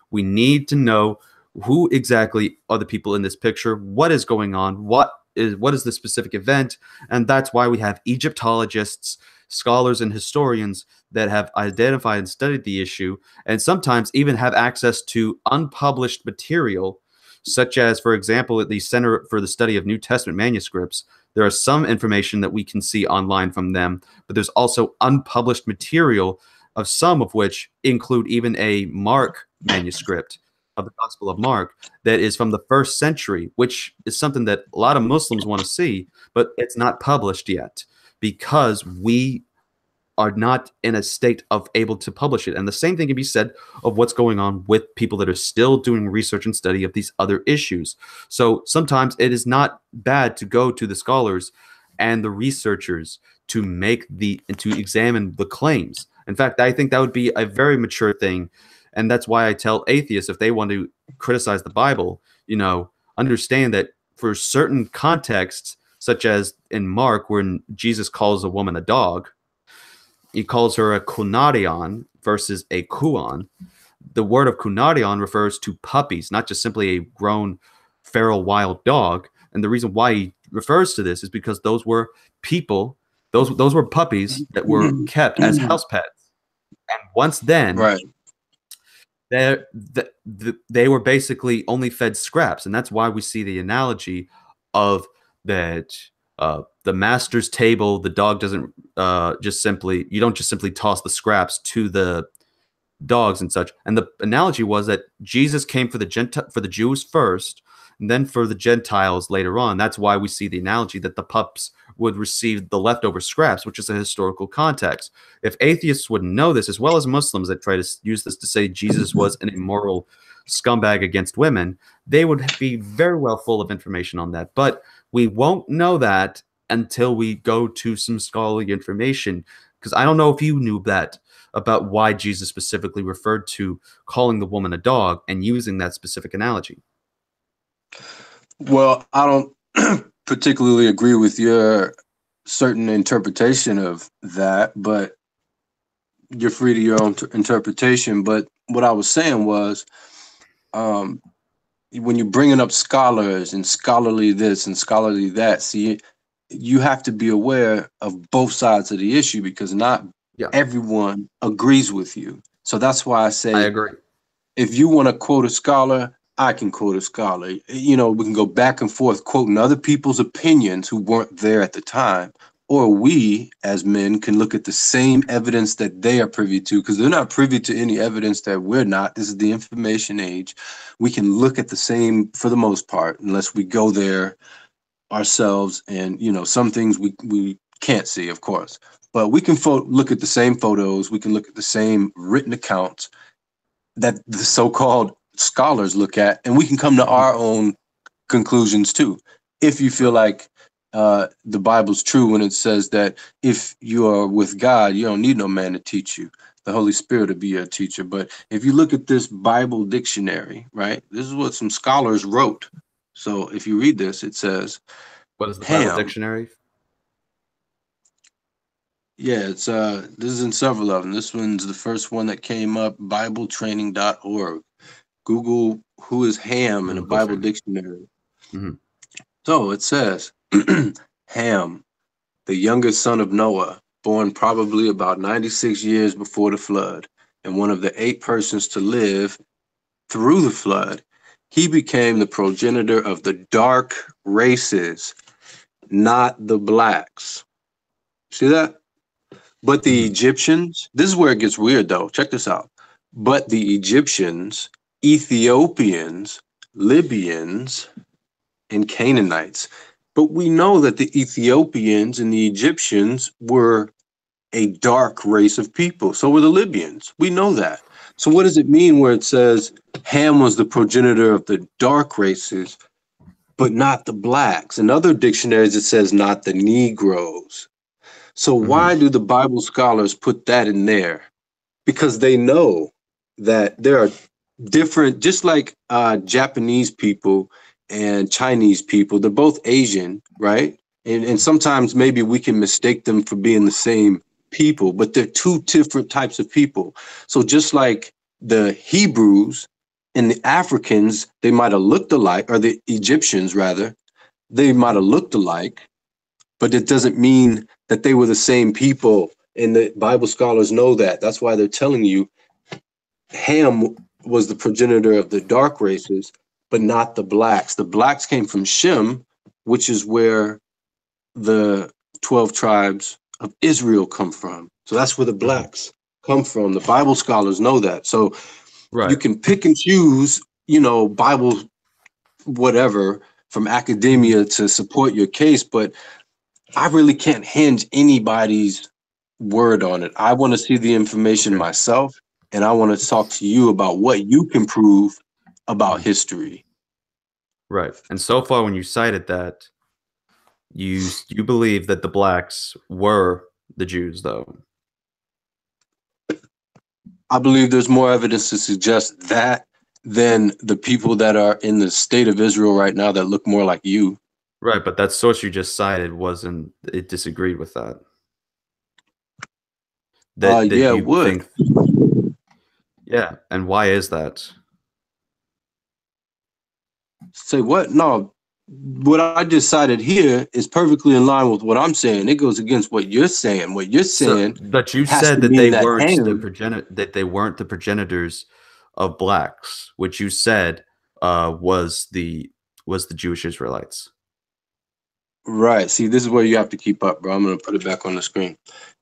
We need to know who exactly are the people in this picture, what is going on, what is the specific event, and that's why we have Egyptologists, scholars, and historians that have identified and studied the issue, and sometimes even have access to unpublished material, such as, for example, at the Center for the Study of New Testament Manuscripts. There is some information that we can see online from them, but there's also unpublished material, of some of which include even a Mark manuscript of the Gospel of Mark that is from the 1st century, which is something that a lot of Muslims want to see, but it's not published yet because we are not in a state of able to publish it. And the same thing can be said of what's going on with people that are still doing research and study of these other issues. So sometimes it is not bad to go to the scholars and the researchers to to examine the claims. In fact, I think that would be a very mature thing. And that's why I tell atheists, if they want to criticize the Bible, understand that for certain contexts, such as in Mark, when Jesus calls a woman a dog, he calls her a kunarion versus a kuon. The word of kunarion refers to puppies, not just simply a grown feral wild dog. And the reason why he refers to this is because those were people, those were puppies that were kept as house pets. And once then, right, they were basically only fed scraps. And that's why we see the analogy of that the master's table. The dog doesn't you don't just simply toss the scraps to the dogs and such. And the analogy was that Jesus came for the Jews first, and then for the Gentiles later on. That's why we see the analogy that the pups would receive the leftover scraps, which is a historical context. If atheists wouldn't know this, as well as Muslims that try to use this to say Jesus was an immoral scumbag against women, they would be very well full of information on that. But we won't know that until we go to some scholarly information, because I don't know if you knew that about why Jesus specifically referred to calling the woman a dog and using that specific analogy. Well, I don't particularly agree with your certain interpretation of that, but you're free to your own interpretation. But what I was saying was, when you're bringing up scholars and scholarly this and scholarly that, see, you have to be aware of both sides of the issue, because not everyone agrees with you. So that's why I say, I agree. If you want to quote a scholar, I can quote a scholar. We can go back and forth quoting other people's opinions who weren't there at the time. Or we, as men, can look at the same evidence that they are privy to, because they're not privy to any evidence that we're not. This is the information age. We can look at the same, for the most part, unless we go there ourselves. And, some things we can't see, of course. But we can look at the same photos. We can look at the same written accounts that the so-called scholars look at, and we can come to our own conclusions too. If you feel like the Bible's true when it says that if you are with God, you don't need no man to teach you. The Holy Spirit will be your teacher. But if you look at this Bible dictionary, right, this is what some scholars wrote. So if you read this, it says, what is the Bible dictionary? Yeah, it's this is in several of them. This one's the first one that came up, bibletraining.org. Google who is Ham in a Biblical Bible training. dictionary. Hmm. So it says Ham, the youngest son of Noah, born probably about 96 years before the flood, and one of the 8 persons to live through the flood. He became the progenitor of the dark races, not the blacks. See that? But the Hmm. Egyptians, this is where it gets weird though. Check this out. But the Egyptians, Ethiopians, Libyans, and Canaanites. But we know that the Ethiopians and the Egyptians were a dark race of people. So were the Libyans. We know that. So what does it mean where it says Ham was the progenitor of the dark races, but not the blacks? In other dictionaries, it says not the Negroes. So Hmm. why do the Bible scholars put that in there? Because they know that there are different, just like Japanese people and Chinese people, they're both Asian, right? And sometimes maybe we can mistake them for being the same people, but they're two different types of people. So just like the Hebrews and the Africans, they might have looked alike, or the Egyptians rather, they might have looked alike, but it doesn't mean that they were the same people. And the Bible scholars know that. That's why they're telling you Ham was the progenitor of the dark races, but not the blacks. The blacks came from Shem, which is where the 12 tribes of Israel come from. So that's where the Hmm. blacks come from. The Bible scholars know that. So you Right. can pick and choose, Bible, whatever, from Hmm. academia to support your case, but I really can't hinge anybody's word on it. I want to see the information Okay. myself, and I want to talk to you about what you can prove about Mhm. history. Right. And so far, when you cited that, you believe that the blacks were the Jews, though. I believe there's more evidence to suggest that than the people that are in the state of Israel right now that look more like you. Right, but that source you just cited wasn't. It disagreed with that. That Yeah, it you would. think. Yeah, and why is that? Say what? No, what I just cited here is perfectly in line with what I'm saying. It goes against what you're saying. What you're So, saying but you has said to that mean they that weren't the Ham. progenitors of blacks, which you said was the Jewish Israelites. Right. See, this is where you have to keep up, bro. I'm gonna put it back on the screen.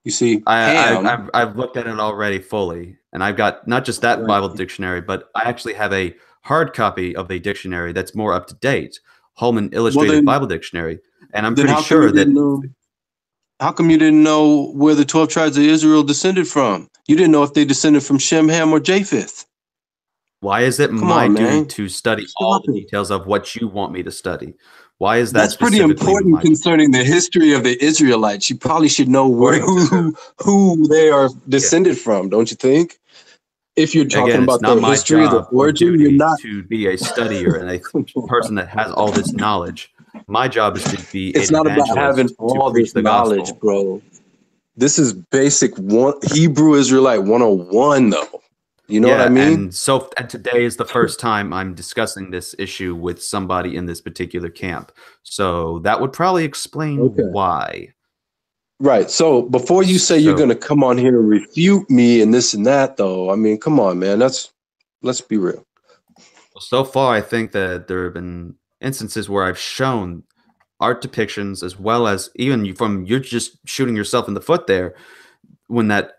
You see, Ham. I've looked at it already fully, and I've got not just that Right. Bible dictionary, but I actually have a hard copy of a dictionary that's more up to date, Holman Well, Illustrated Bible Dictionary, and I'm then pretty how come you sure didn't that. know? How come you didn't know where the 12 tribes of Israel descended from? You didn't know if they descended from Shem, Ham, or Japheth. Why is it Come my on, duty man. to study all Stop the it. details of what you want me to study? Why is that That's pretty specifically important my duty? concerning the history of the Israelites. You probably should know where According to who? who they are Yeah. descended from, don't you think? If you're talking Again, it's about not their my history, their job or origin, you're duty not. to be a studier and a person that has all this knowledge. My job is to be It's an not about having evangelist to all preach this the knowledge, gospel. bro. This is basic one Hebrew Israelite 101 though. You know what I Yeah, mean? and today is the first time I'm discussing this issue with somebody in this particular camp. So that would probably explain Okay. why. Right. So before you say you're So gonna come on here and refute me and this and that though, I mean, come on, man. Let's be real. so far I think that there have been instances where I've shown art depictions as well as even from you're just shooting yourself in the foot there when that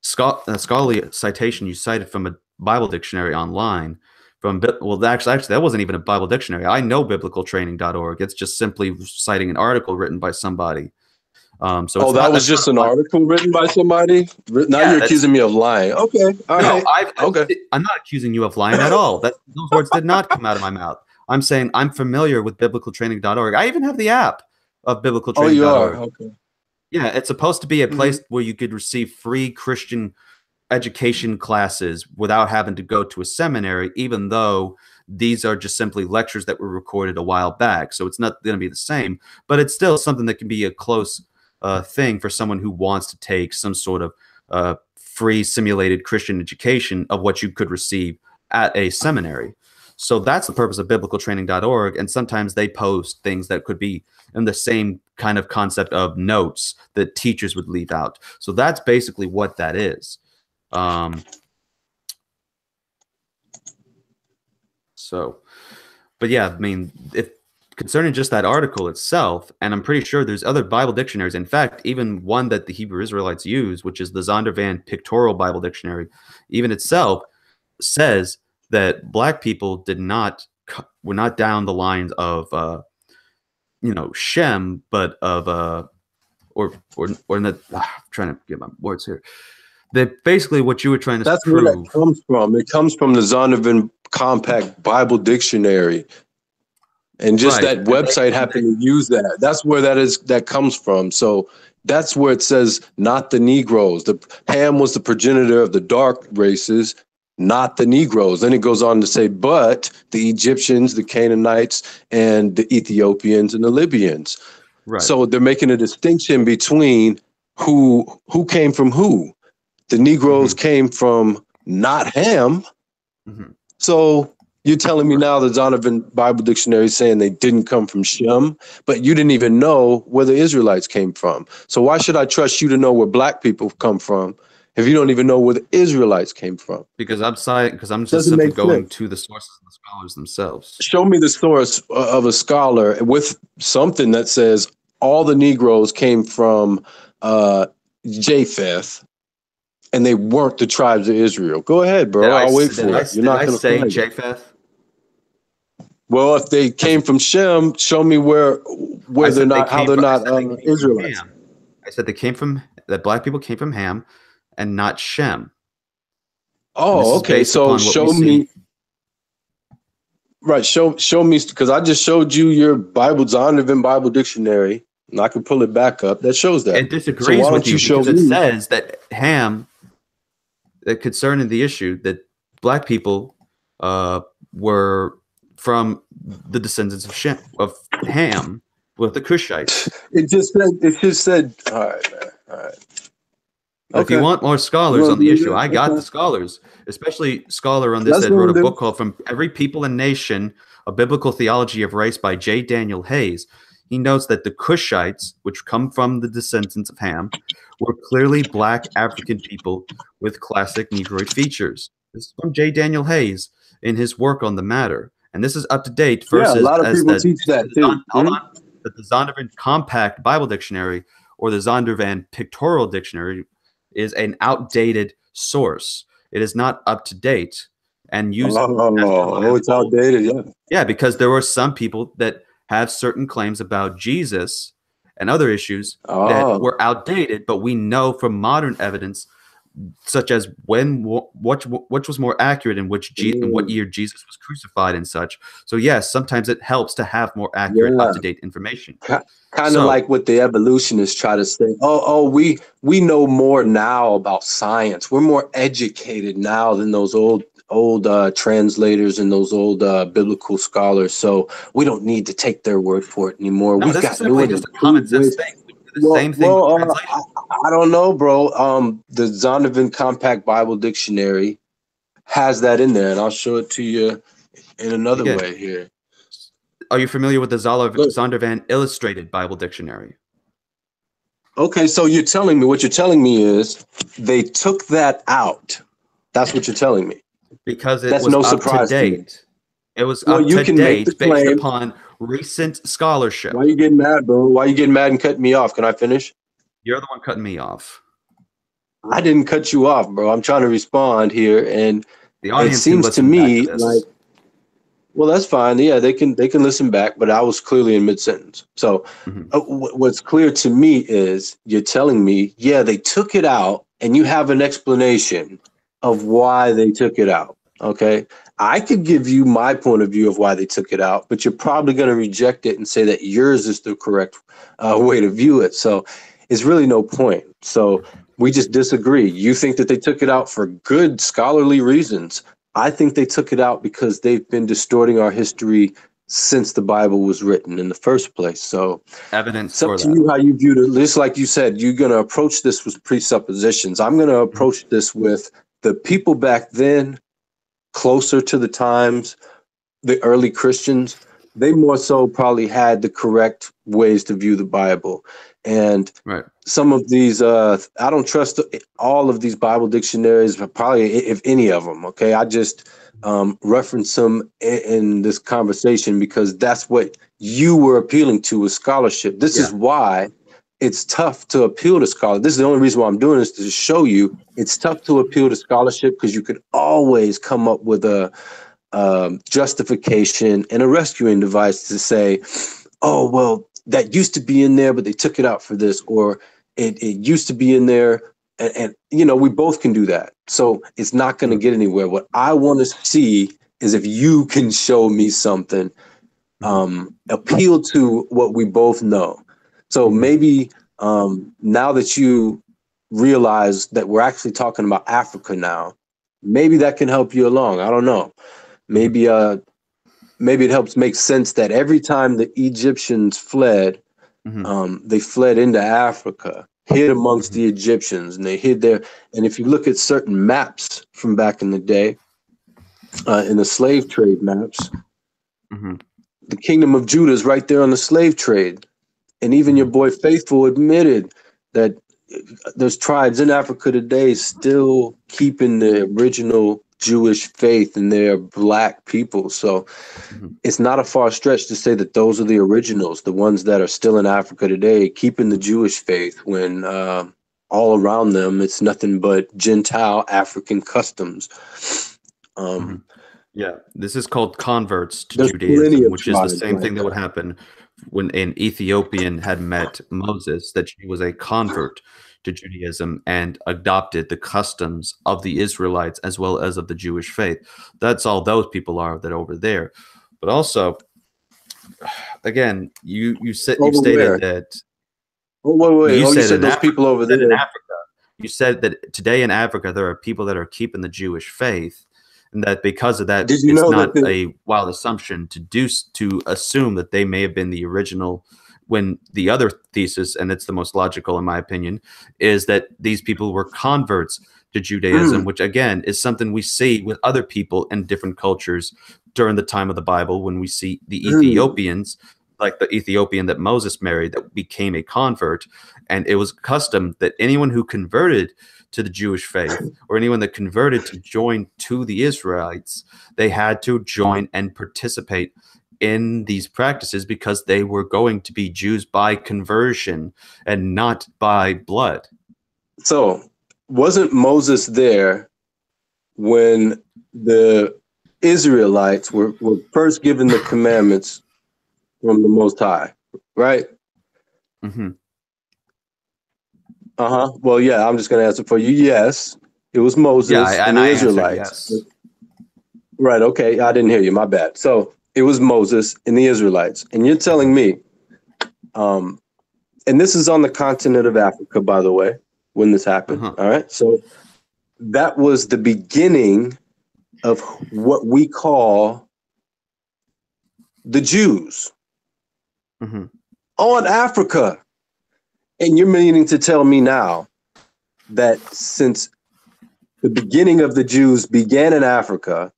scholarly citation you cited from a Bible dictionary online well actually that wasn't even a Bible dictionary. I know biblicaltraining.org. It's just simply citing an article written by somebody. So Oh, it's that not was that's not just a an blind. article written by somebody? Now Yeah, you're that's accusing me of lying. Okay. All no. right. Okay. I'm not accusing you of lying at all. That those words did not come out of my mouth. I'm saying I'm familiar with biblicaltraining.org. I even have the app of Oh, you are. biblicaltraining.org. Okay. Yeah, it's supposed to be a Hmm. place where you could receive free Christian education classes without having to go to a seminary, even though these are just simply lectures that were recorded a while back. So it's not going to be the same, but it's still something that can be a close thing for someone who wants to take some sort of free simulated Christian education of what you could receive at a seminary. So that's the purpose of biblicaltraining.org. And sometimes they post things that could be in the same kind of concept of notes that teachers would leave out. So that's basically what that is. But yeah, I mean, if concerning just that article itself, and I'm pretty sure there's other Bible dictionaries. In fact, even one that the Hebrew Israelites use, which is the Zondervan Pictorial Bible Dictionary, even itself says that black people were not down the lines of Shem, but of I'm trying to get my words here. That basically what you were trying to That's prove. where that comes from. It comes from the Zondervan Compact Bible Dictionary. And just that website happened to use that. That's where that comes from. So that's where it says not the Negroes. Ham was the progenitor of the dark races, not the Negroes. Then it goes on to say, but the Egyptians, the Canaanites, and the Ethiopians and the Libyans. Right. So they're making a distinction between who came from who. The Negroes came from not Ham. So you're telling me now the Zondervan Bible Dictionary is saying they didn't come from Shem, but you didn't even know where the Israelites came from. So why should I trust you to know where black people come from if you don't even know where the Israelites came from? Because I'm just simply going to the sources of the scholars themselves. Show me the source of a scholar with something that says all the Negroes came from Japheth, and they weren't the tribes of Israel. Go ahead, bro. I'll wait for it. You're not going to say Japheth. Well, if they came from Shem, show me where they're not, how they're not Israelites. I said that black people came from Ham and not Shem. Oh, okay. So show me. Right. Show me, because I just showed you your Zondervan Bible Dictionary, and I can pull it back up. That shows that. It disagrees with you because it says that Ham, that concerning the issue that black people were from the descendants of Ham with the Cushites. It just said, all right, man. All right. If you want more scholars on the issue, I got the scholars, especially scholar on this that wrote a book called From Every People and Nation, A Biblical Theology of Race by J. Daniel Hayes. He notes that the Cushites, which come from the descendants of Ham, were clearly black African people with classic Negroid features. This is from J. Daniel Hayes in his work on the matter. And this is up to date versus a lot of people teach that too. That the Zondervan Compact Bible Dictionary or the Zondervan Pictorial Dictionary is an outdated source. It is not up to date and used. It's outdated, yeah. Yeah, because there were some people that have certain claims about Jesus and other issues that were outdated, but we know from modern evidence, such as which was more accurate in what year Jesus was crucified and such. So yes, sometimes it helps to have more accurate, up-to-date information. Kind of like what the evolutionists try to say. We know more now about science. We're more educated now than those old translators and those old biblical scholars. So we don't need to take their word for it anymore. No, We've got new just a common sense thing. Same thing. I don't know, bro. The Zondervan Compact Bible Dictionary has that in there, and I'll show it to you in another way here. Are you familiar with the Zondervan Illustrated Bible Dictionary? Okay, so what you're telling me is they took that out. That's what you're telling me. Because that's was no surprise to date. It was up to date based upon recent scholarship. Why are you getting mad, bro? Why are you getting mad and cutting me off? Can I finish? You're the one cutting me off. I didn't cut you off, bro. I'm trying to respond here, and it seems to me like, well, that's fine. Yeah, they can listen back, but I was clearly in mid-sentence. So what's clear to me is you're telling me, yeah, they took it out, and you have an explanation of why they took it out. Okay, I could give you my point of view of why they took it out, but you're probably going to reject it and say that yours is the correct way to view it. So it's really no point. So we just disagree. You think that they took it out for good scholarly reasons. I think they took it out because they've been distorting our history since the Bible was written in the first place. So Evidence it's up for to that. you how you view it. Just like you said, you're going to approach this with presuppositions. I'm going to approach this with the people back then, closer to the times, the early Christians, they more so probably had the correct ways to view the Bible. And some of these, I don't trust all of these Bible dictionaries, but probably if any of them. Okay. I just reference them in this conversation because that's what you were appealing to with scholarship. This is why it's tough to appeal to scholarship. This is the only reason why I'm doing this, to show you it's tough to appeal to scholarship, because you could always come up with a justification and a rescuing device to say, oh, well, that used to be in there, but they took it out for this, or it used to be in there. And you know, we both can do that. So it's not going to get anywhere. What I want to see is if you can show me something, appeal to what we both know. So maybe now that you realize that we're actually talking about Africa now, maybe that can help you along. I don't know. Maybe maybe it helps make sense that every time the Egyptians fled, they fled into Africa, hid amongst the Egyptians, and they hid there. And if you look at certain maps from back in the day, in the slave trade maps, the kingdom of Judah is right there on the slave trade. And even your boy Faithful admitted that there's tribes in Africa today still keeping the original Jewish faith, and they're black people. So it's not a far stretch to say that those are the originals, the ones that are still in Africa today, keeping the Jewish faith, when all around them it's nothing but Gentile African customs. Yeah, this is called converts to Judaism, which is the same thing that would happen when an Ethiopian had met Moses, that she was a convert to Judaism and adopted the customs of the Israelites as well as of the Jewish faith. That's all those people are that over there. But also, again, you stated that. Oh, wait. You said those people over there in Africa. You said that today in Africa there are people that are keeping the Jewish faith, and that because of that, it's not a wild assumption to assume that they may have been the original. When the other thesis, and it's the most logical in my opinion, is that these people were converts to Judaism, which again is something we see with other people in different cultures during the time of the Bible, when we see the Ethiopians, like the Ethiopian that Moses married, that became a convert. And it was custom that anyone who converted to the Jewish faith, or anyone that converted to join to the Israelites, they had to join and participate in these practices, because they were going to be Jews by conversion and not by blood. So wasn't Moses there when the Israelites were first given the commandments from the Most High, right? Well, yeah, I'm just going to answer for you. Yes, it was Moses and the Israelites. Yes. Right. Okay. I didn't hear you. My bad. So it was Moses and the Israelites. And you're telling me, and this is on the continent of Africa, by the way, when this happened. All right. So that was the beginning of what we call the Jews on Africa. And you're meaning to tell me now that since the beginning of the Jews began in Africa,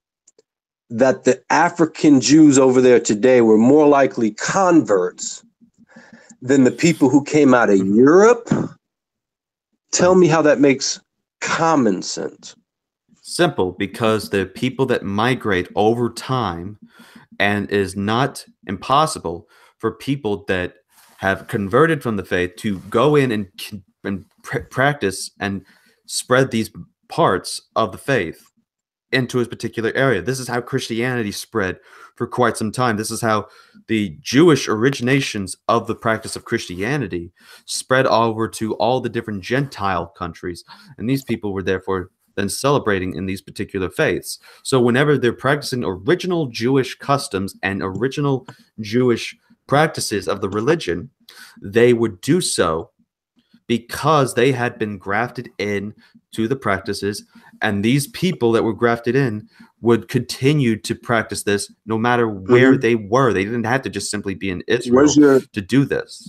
that the African Jews over there today were more likely converts than the people who came out of Europe? Tell me how that makes common sense. Simple, because the people that migrate over time, and is not impossible for people that have converted from the faith to go in and practice and spread these parts of the faith into a particular area. This is how Christianity spread for quite some time. This is how the Jewish originations of the practice of Christianity spread over to all the different Gentile countries. And these people were therefore then celebrating in these particular faiths. So whenever they're practicing original Jewish customs and original Jewish practices of the religion, they would do so because they had been grafted in to the practices, and these people that were grafted in would continue to practice this no matter where they were. They didn't have to just simply be in Israel to do this.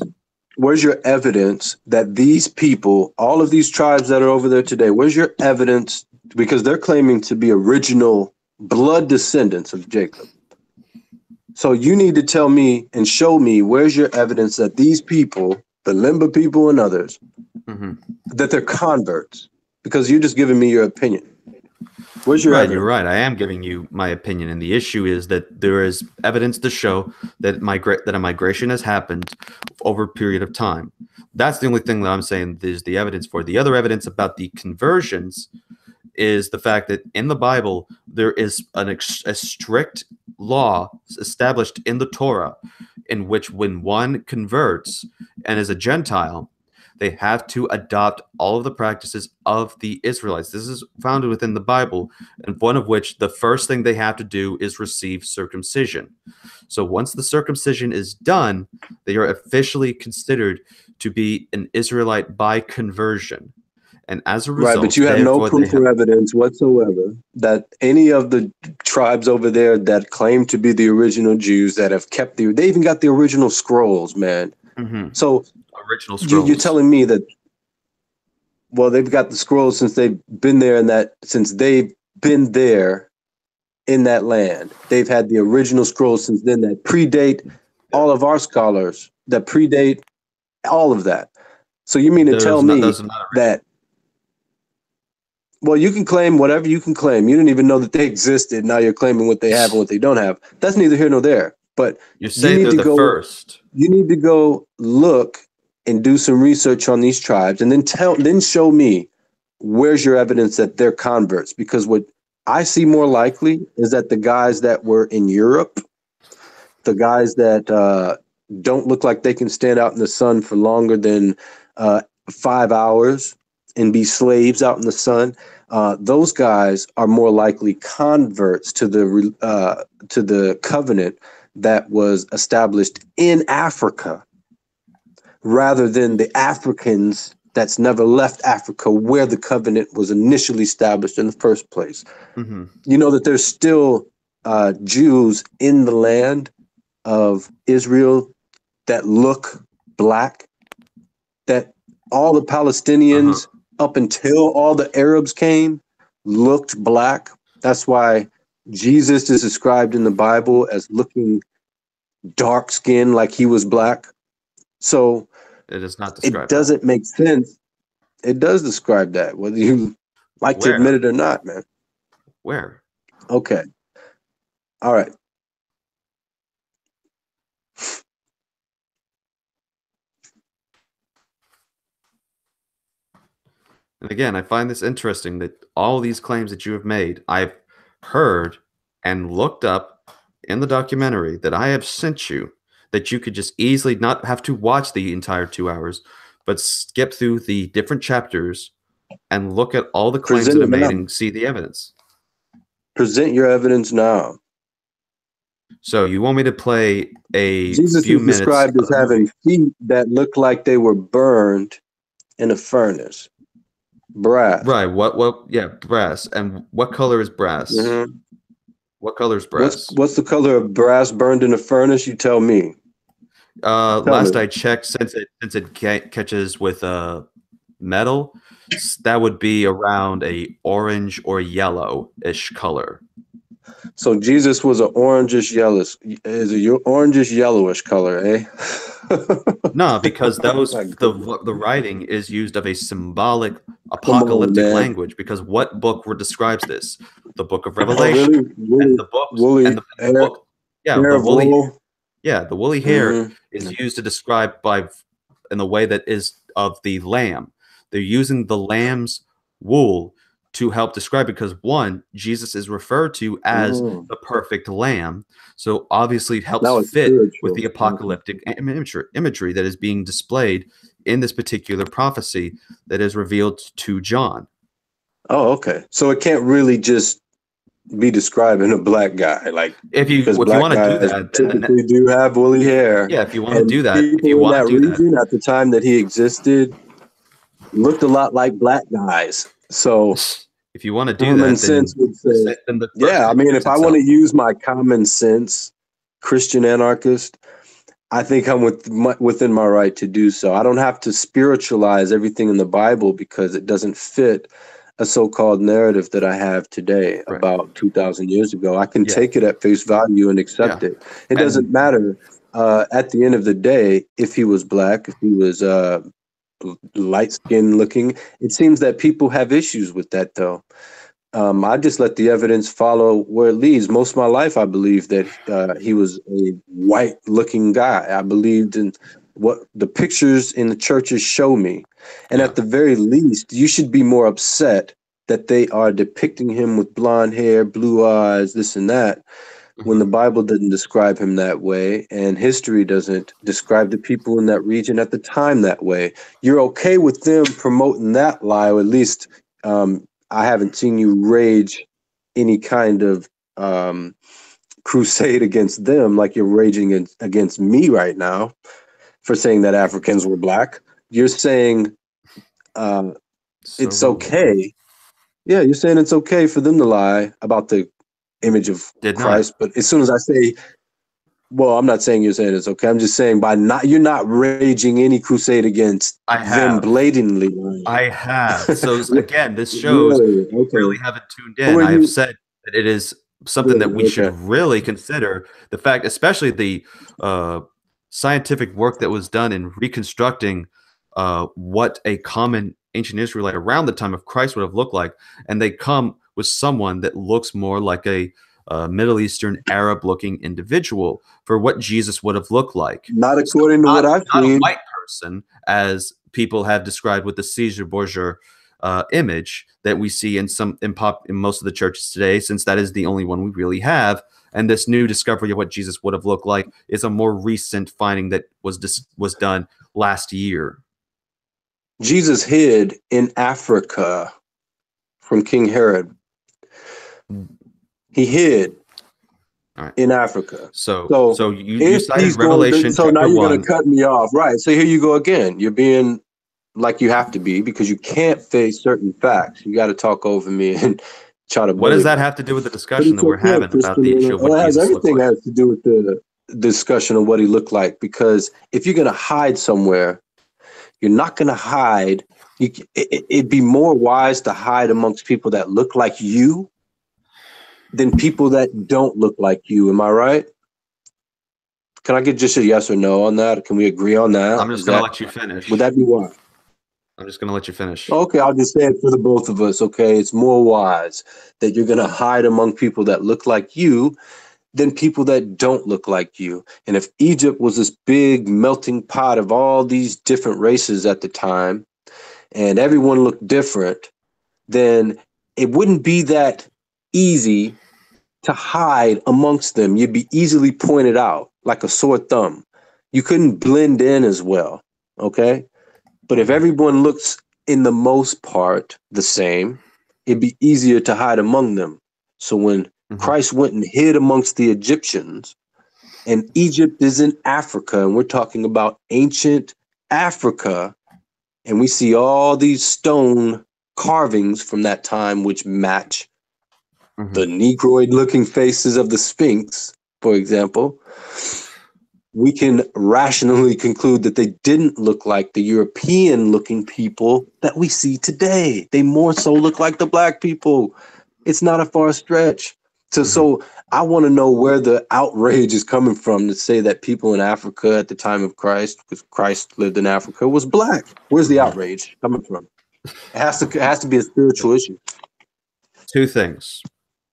Where's your evidence that these people, all of these tribes that are over there today, where's your evidence? Because they're claiming to be original blood descendants of Jacob. So you need to tell me and show me where's your evidence that these people, the Limba people and others, that they're converts, because you're just giving me your opinion. Where's your evidence? You're right. I am giving you my opinion, and the issue is that there is evidence to show that that a migration has happened over a period of time. That's the only thing that I'm saying there's the evidence for. The other evidence about the conversions is the fact that in the Bible there is a strict law established in the Torah in which when one converts and is a Gentile, they have to adopt all of the practices of the Israelites. This is founded within the Bible, and one of which the first thing they have to do is receive circumcision. So once the circumcision is done, they are officially considered to be an Israelite by conversion. And as a result, right, but you have no proof or evidence whatsoever that any of the tribes over there that claim to be the original Jews that have kept they even got the original scrolls, man. So original scrolls. You're telling me that, well, they've got the scrolls since they've been there in that land. They've had the original scrolls since then that predate all of our scholars, that predate all of that. So you mean to tell me that, well, you can claim whatever you can claim. You didn't even know that they existed. Now you're claiming what they have and what they don't have. That's neither here nor there. But you're saying they're the first. You need to go look and do some research on these tribes, and then show me where's your evidence that they're converts. Because what I see more likely is that the guys that were in Europe, the guys that don't look like they can stand out in the sun for longer than 5 hours and be slaves out in the sun, those guys are more likely converts to the covenant that was established in Africa, rather than the Africans that's never left Africa, where the covenant was initially established in the first place. You know that there's still Jews in the land of Israel that look black, that all the Palestinians up until all the Arabs came looked black. That's why Jesus is described in the Bible as looking dark skinned, like he was black. So it is not described. It doesn't make sense. It does describe that, whether you like to admit it or not, man. Where? Okay. All right. And again, I find this interesting that all these claims that you have made, I've heard and looked up in the documentary that I have sent you, that you could just easily not have to watch the entire 2 hours, but skip through the different chapters and look at all the claims that are made and see the evidence. Present your evidence now. So you want me to play a Jesus few is minutes described as having feet that look like they were burned in a furnace. Brass. Right. Yeah, brass. And what color is brass? What color is brass? What's the color of brass burned in a furnace? You tell me. Last I checked, since it catches with metal, that would be around a orange or yellow-ish color. So Jesus was an orangish yellowish color, eh? No, because the writing is used of a symbolic apocalyptic language. Because what book describes this? The Book of Revelation. And the book, the woolly hair is used to describe in the way that is of the lamb. They're using the lamb's wool to help describe, because one, Jesus is referred to as the perfect lamb, so obviously it helps fit with the apocalyptic imagery that is being displayed in this particular prophecy that is revealed to John. Oh, okay. So it can't really just be describing a black guy, like, if you want to do that, typically do have woolly hair. Yeah, if you want to do that, if you want to do that, at the time that he existed, looked a lot like black guys. So if you want to do Common that, then, sense would say, then the verse yeah, I mean, contradicts if I want itself. to use my common sense, Christian anarchist, I think I'm within my right to do so. I don't have to spiritualize everything in the Bible because it doesn't fit a so-called narrative that I have today Right. about 2,000 years ago. I can Yeah. take it at face value and accept Yeah. it. It doesn't And matter at the end of the day if he was black, if he was light skinned looking. It seems that people have issues with that, though. I just let the evidence follow where it leads. Most of my life, I believed that he was a white looking guy. I believed in what the pictures in the churches show me. And yeah. at the very least, you should be more upset that they are depicting him with blonde hair, blue eyes, this and that, when the Bible didn't describe him that way and history doesn't describe the people in that region at the time that way. You're okay with them promoting that lie, or at least I haven't seen you rage any kind of crusade against them like you're raging against me right now for saying that Africans were black. You're saying it's okay. Yeah, you're saying it's okay for them to lie about the image of Did not. Christ. But as soon as I say, well, I'm not saying you're saying it's okay. I'm just saying you're not raging any crusade against I them have. blatantly lying. I have. So again, this shows Really? you really Okay. haven't tuned Who in. are I have you? said that it is something that Really? we should Okay. really consider. The fact, especially the uh, scientific work that was done in reconstructing what a common ancient Israelite around the time of Christ would have looked like, and they come with someone that looks more like a Middle Eastern Arab-looking individual for what Jesus would have looked like. Not So according to what I've not a seen. white person, as people have described with the Caesar Borgia image that we see in most of the churches today, since that is the only one we really have. And this new discovery of what Jesus would have looked like is a more recent finding that was done last year. Jesus hid in Africa from King Herod. He hid in Africa. So you if cited he's going to, Revelation so now chapter you're going 1. to cut me off, right? So here you go again. You're being like you have to be because you can't face certain facts. You got to talk over me and try to What does bully that me. have to do with the But discussion it's that we're okay, having about Christian. the issue of Well, what it has Jesus looked everything like? has to do with the discussion of what he looked like. Because if you're going to hide somewhere, you're not going to hide. It'd be more wise to hide amongst people that look like you than people that don't look like you. Am I right? Can I get just a yes or no on that? Can we agree on that? I'm just going to let you finish. Would that be wise? I'm just going to let you finish. Okay, I'll just say it for the both of us. Okay, it's more wise that you're going to hide among people that look like you than people that don't look like you. And if Egypt was this big melting pot of all these different races at the time, and everyone looked different, then it wouldn't be that easy to hide amongst them. You'd be easily pointed out like a sore thumb. You couldn't blend in as well. Okay. But if everyone looks in the most part the same, it'd be easier to hide among them. So when Christ went and hid amongst the Egyptians, and Egypt is in Africa, and we're talking about ancient Africa, and we see all these stone carvings from that time which match the Negroid looking faces of the Sphinx, for example, we can rationally conclude that they didn't look like the European looking people that we see today. They more so look like the black people. It's not a far stretch. So I want to know where the outrage is coming from to say that people in Africa at the time of Christ, because Christ lived in Africa, was black. Where's the outrage coming from? It has to be a spiritual issue. Two things.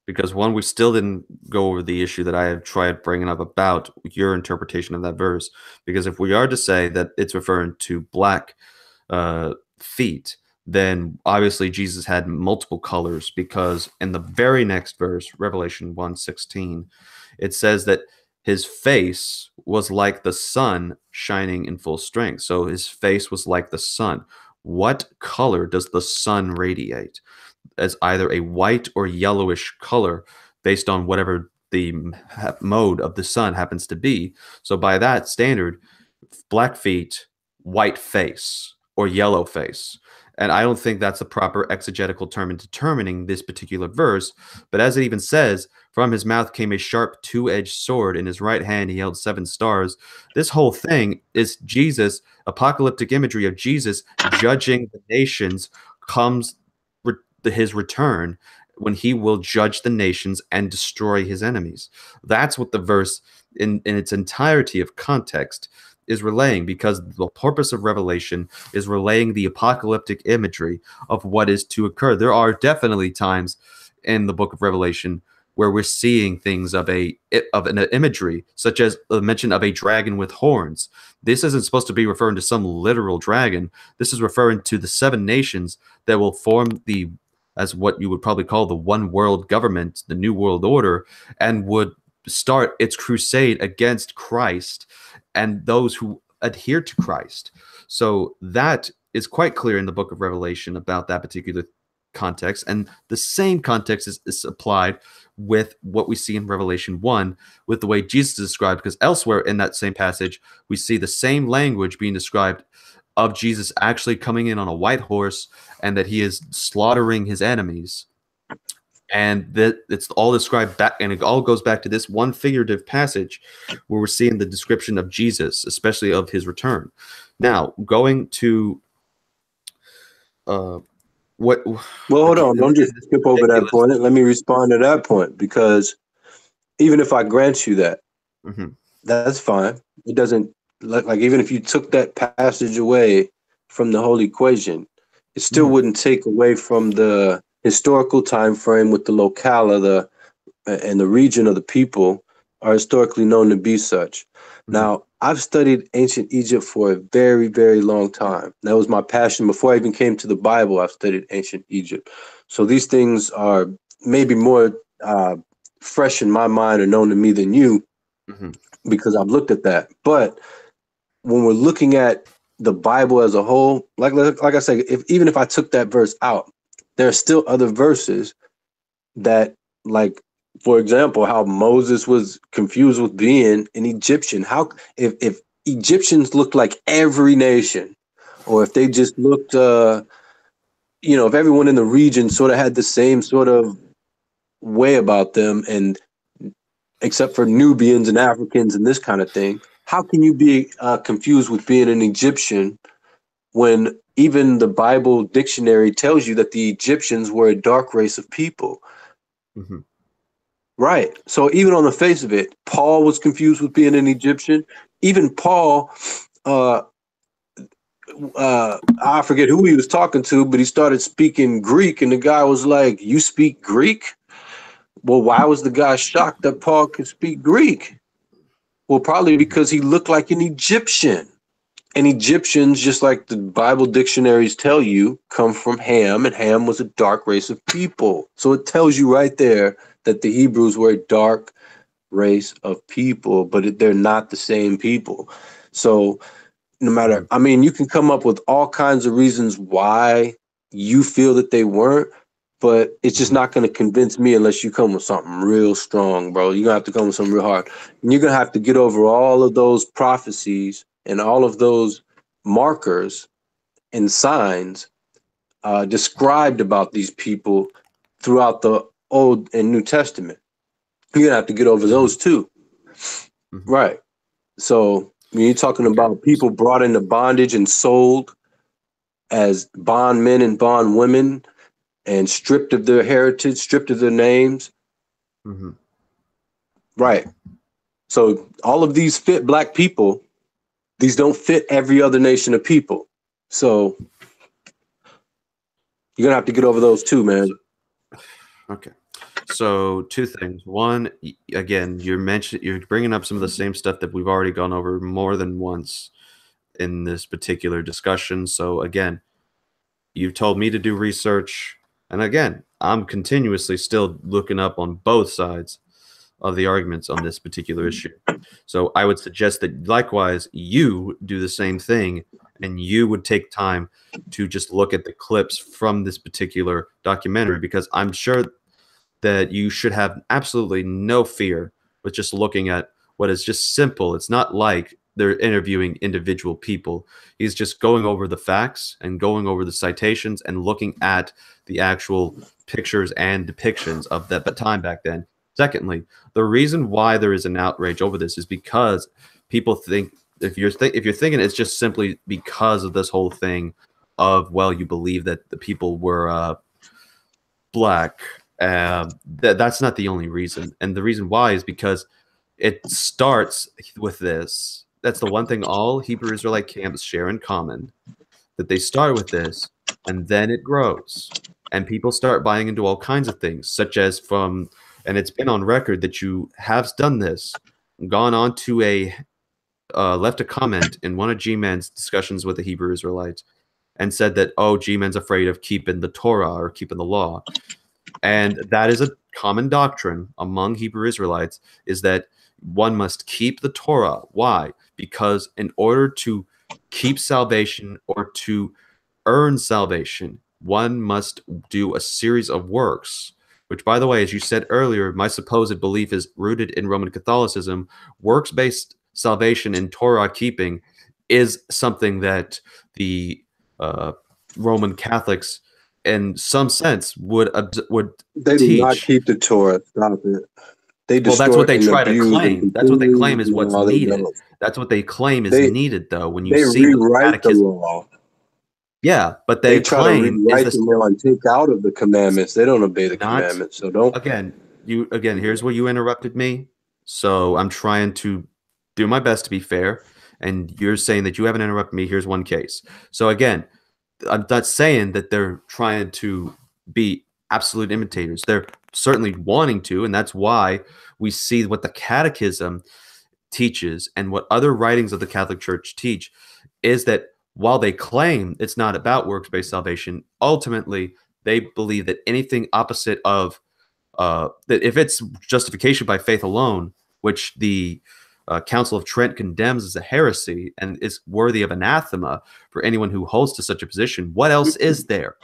Because one, we still didn't go over the issue that I have tried bringing up about your interpretation of that verse. Because if we are to say that it's referring to black feet, then obviously Jesus had multiple colors. Because in the very next verse, Revelation 1:16, it says that his face was like the sun shining in full strength. So his face was like the sun. What color does the sun radiate? As either a white or yellowish color based on whatever the mode of the sun happens to be. So by that standard, black feet, white face, or yellow face. And I don't think that's the proper exegetical term in determining this particular verse. But as it even says, from his mouth came a sharp two-edged sword. In his right hand he held 7 stars. This whole thing is Jesus, apocalyptic imagery of Jesus judging the nations, comes his return when he will judge the nations and destroy his enemies. That's what the verse in its entirety of context is relaying, because the purpose of Revelation is relaying the apocalyptic imagery of what is to occur. There are definitely times in the book of Revelation where we're seeing things of an imagery, such as the mention of a dragon with horns. This isn't supposed to be referring to some literal dragon. This is referring to the 7 nations that will form as what you would probably call the one world government, the New World Order, and would start its crusade against Christ and those who adhere to Christ. So that is quite clear in the book of Revelation about that particular context. And the same context is applied with what we see in Revelation 1 with the way Jesus is described, because elsewhere in that same passage, we see the same language being described of Jesus actually coming in on a white horse and that he is slaughtering his enemies. And that it's all described back, and it all goes back to this one figurative passage where we're seeing the description of Jesus, especially of his return. Now, going to Well, hold on. Don't just skip over that point. Let me respond to that point, because even if I grant you that, that's fine. It doesn't, like even if you took that passage away from the whole equation, it still wouldn't take away from the historical time frame with the locale of and the region of the people are historically known to be such. Now, I've studied ancient Egypt for a very, very long time. That was my passion. Before I even came to the Bible, I've studied ancient Egypt. So these things are maybe more fresh in my mind or known to me than you, because I've looked at that. But when we're looking at the Bible as a whole, like I said, even if I took that verse out, there are still other verses that, like, for example, how Moses was confused with being an Egyptian. How, if Egyptians looked like every nation, or if they just looked, if everyone in the region sort of had the same sort of way about them, and except for Nubians and Africans and this kind of thing, how can you be confused with being an Egyptian when even the Bible dictionary tells you that the Egyptians were a dark race of people? Right. So even on the face of it, Paul was confused with being an Egyptian. Even Paul, I forget who he was talking to, but he started speaking Greek, and the guy was like, "You speak Greek?" Well, why was the guy shocked that Paul could speak Greek? Well, probably because he looked like an Egyptian. And Egyptians, just like the Bible dictionaries tell you, come from Ham, and Ham was a dark race of people. So it tells you right there that the Hebrews were a dark race of people, but they're not the same people. So no matter, I mean, you can come up with all kinds of reasons why you feel that they weren't, but it's just not going to convince me unless you come with something real strong, bro. You're going to have to come with something real hard. And you're going to have to get over all of those prophecies and all of those markers and signs described about these people throughout the Old and New Testament. You're going to have to get over those too. Right. So when you're talking about people brought into bondage and sold as bondmen and bondwomen and stripped of their heritage, stripped of their names. Right. So all of these fit black people. These don't fit every other nation of people. So you're going to have to get over those too, man. Okay. So 2 things. One, again, you're bringing up some of the same stuff that we've already gone over more than once in this particular discussion. So again, you've told me to do research. And again, I'm continuously still looking up on both sides of the arguments on this particular issue. So I would suggest that likewise you do the same thing, and you would take time to just look at the clips from this particular documentary, because I'm sure that you should have absolutely no fear with just looking at what is just simple. It's not like they're interviewing individual people. He's just going over the facts and going over the citations and looking at the actual pictures and depictions of that time back then. Secondly, the reason why there is an outrage over this is because people think if you're thinking it's just simply because of this whole thing of, well, you believe that the people were black. That's not the only reason, and the reason why is because it starts with this. That's the one thing all Hebrew Israelite camps share in common, that they start with this, and then it grows, and people start buying into all kinds of things, such as and it's been on record that you have done this, gone on to left a comment in one of G-Man's discussions with the Hebrew Israelites and said that, oh, G-Man's afraid of keeping the Torah or keeping the law. And that is a common doctrine among Hebrew Israelites, is that one must keep the Torah. Why? Because in order to keep salvation or to earn salvation, one must do a series of works, which, by the way, as you said earlier, my supposed belief is rooted in Roman Catholicism. Works-based salvation and Torah keeping is something that the Roman Catholics, in some sense, would They teach. do not keep the Torah. Stop it. They well, that's what they try to abuse claim. That's what they claim is what's needed. That's what they claim is needed, though. When you see rewrite the law. Yeah, but they try to rewrite the law and take out of the commandments. They don't obey the commandments. So don't. Again, here's where you interrupted me. So I'm trying to do my best to be fair, and you're saying that you haven't interrupted me. Here's one case. So again, I'm not saying that they're trying to be absolute imitators. They're certainly wanting to, and that's why we see what the Catechism teaches and what other writings of the Catholic Church teach is that while they claim it's not about works-based salvation, ultimately they believe that anything opposite of that if it's justification by faith alone, which the Council of Trent condemns as a heresy and is worthy of anathema for anyone who holds to such a position, what else is there?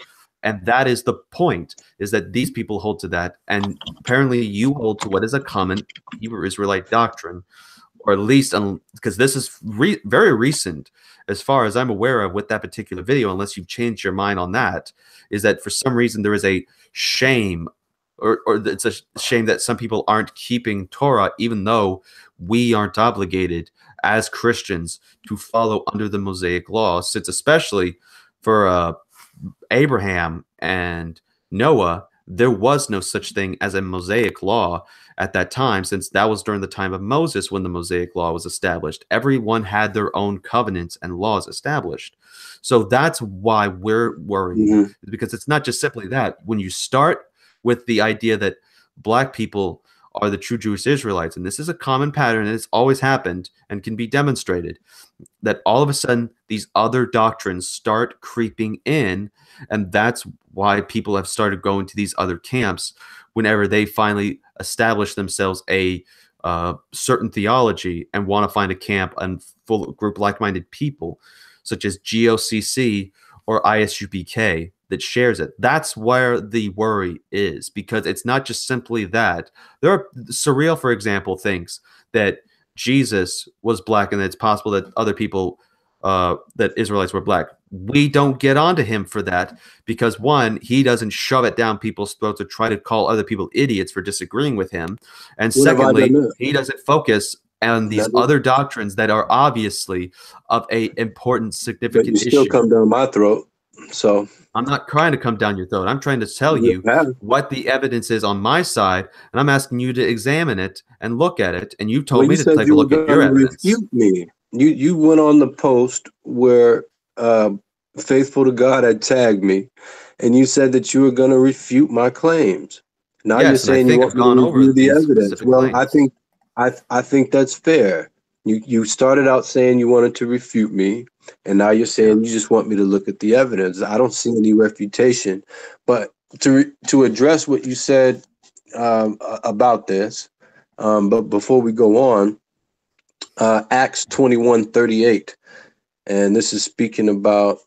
And that is the point, is that these people hold to that. And apparently you hold to what is a common Hebrew Israelite doctrine, or at least because this is very recent, as far as I'm aware of, with that particular video, unless you've changed your mind on that, is that for some reason there is a shame, or it's a shame that some people aren't keeping Torah, even though we aren't obligated as Christians to follow under the Mosaic law, since especially for Abraham and Noah, there was no such thing as a Mosaic law at that time, since that was during the time of Moses when the Mosaic law was established. Everyone had their own covenants and laws established. So that's why we're worried, because it's not just simply that. When you start with the idea that black people are the true Jewish Israelites, and this is a common pattern, and it's always happened and can be demonstrated, that all of a sudden these other doctrines start creeping in, and that's why people have started going to these other camps whenever they finally establish themselves a certain theology and want to find a camp and full group like-minded people, such as GOCC or ISUPK, that shares it. That's where the worry is, because it's not just simply that. Surreal, for example, thinks that Jesus was black and that it's possible that other people, that Israelites were black. We don't get onto him for that because, one, he doesn't shove it down people's throats to try to call other people idiots for disagreeing with him. And secondly, he doesn't focus on these other doctrines that are obviously of a important, significant issue. But you still come down my throat. So I'm not trying to come down your throat. I'm trying to tell you what the evidence is on my side, and I'm asking you to examine it and look at it. And you told me to take a look at your evidence. Refute me. You went on the post where Faithful to God had tagged me, and you said that you were going to refute my claims. Now you're saying you want me to review the evidence. Well, claims. I think that's fair. You started out saying you wanted to refute me, and now you're saying you just want me to look at the evidence. I don't see any refutation. But to address what you said about this, but before we go on, Acts 21:38, and this is speaking about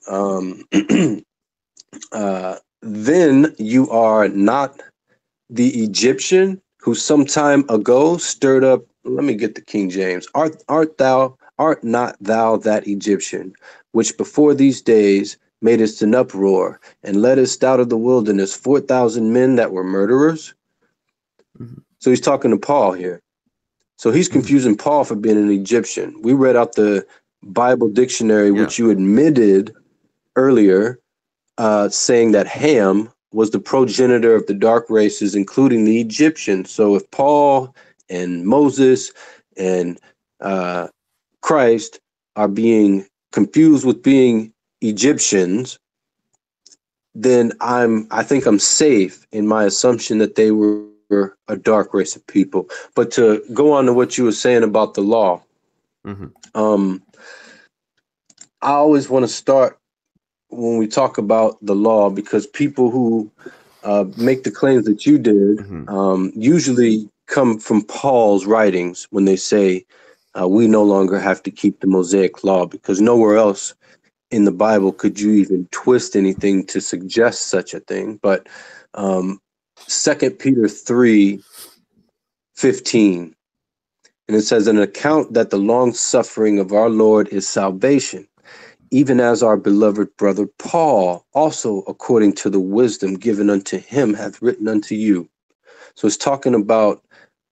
then you are not the Egyptian who some time ago stirred up. Let me get the King James. Art thou art not thou that Egyptian, which before these days madest an uproar, and leddest out of the wilderness 4,000 men that were murderers? So he's talking to Paul here. So he's confusing Paul for being an Egyptian. We read out the Bible dictionary, which you admitted earlier, saying that Ham was the progenitor of the dark races, including the Egyptians. So if Paul and Moses and Christ are being confused with being Egyptians, then I think I'm safe in my assumption that they were a dark race of people. But to go on to what you were saying about the law, I always want to start when we talk about the law, because people who make the claims that you did usually come from Paul's writings when they say we no longer have to keep the Mosaic law, because nowhere else in the Bible could you even twist anything to suggest such a thing. But 2 Peter 3:15, and it says, an account that the long suffering of our Lord is salvation, even as our beloved brother Paul also, according to the wisdom given unto him, hath written unto you. So it's talking about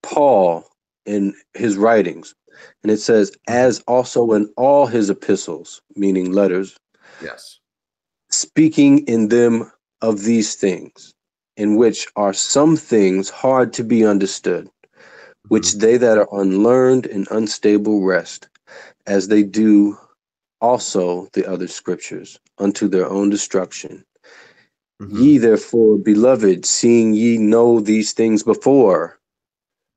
Paul in his writings. And it says, as also in all his epistles, meaning letters, speaking in them of these things, in which are some things hard to be understood, which they that are unlearned and unstable wrest, as they do also the other scriptures, unto their own destruction. Ye therefore, beloved, seeing ye know these things before,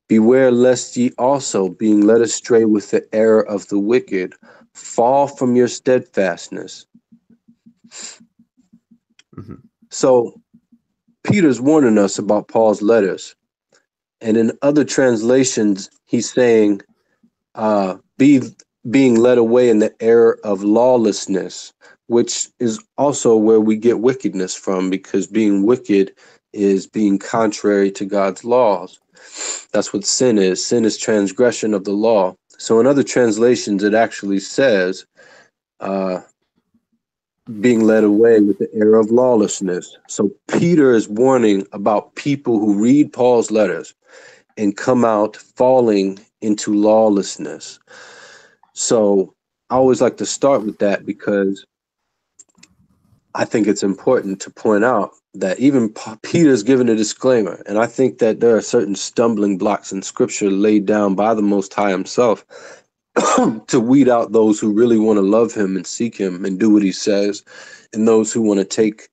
beware lest ye also, being led astray with the error of the wicked, fall from your steadfastness. So Peter's warning us about Paul's letters. And in other translations, he's saying, being led away in the error of lawlessness, which is also where we get wickedness from, because being wicked is being contrary to God's laws. That's what sin is. Sin is transgression of the law. So in other translations, it actually says being led away with the error of lawlessness. So Peter is warning about people who read Paul's letters and come out falling into lawlessness. So I always like to start with that, because I think it's important to point out that even Peter's given a disclaimer, and I think that there are certain stumbling blocks in scripture laid down by the Most High himself to weed out those who really want to love him and seek him and do what he says, and those who want to take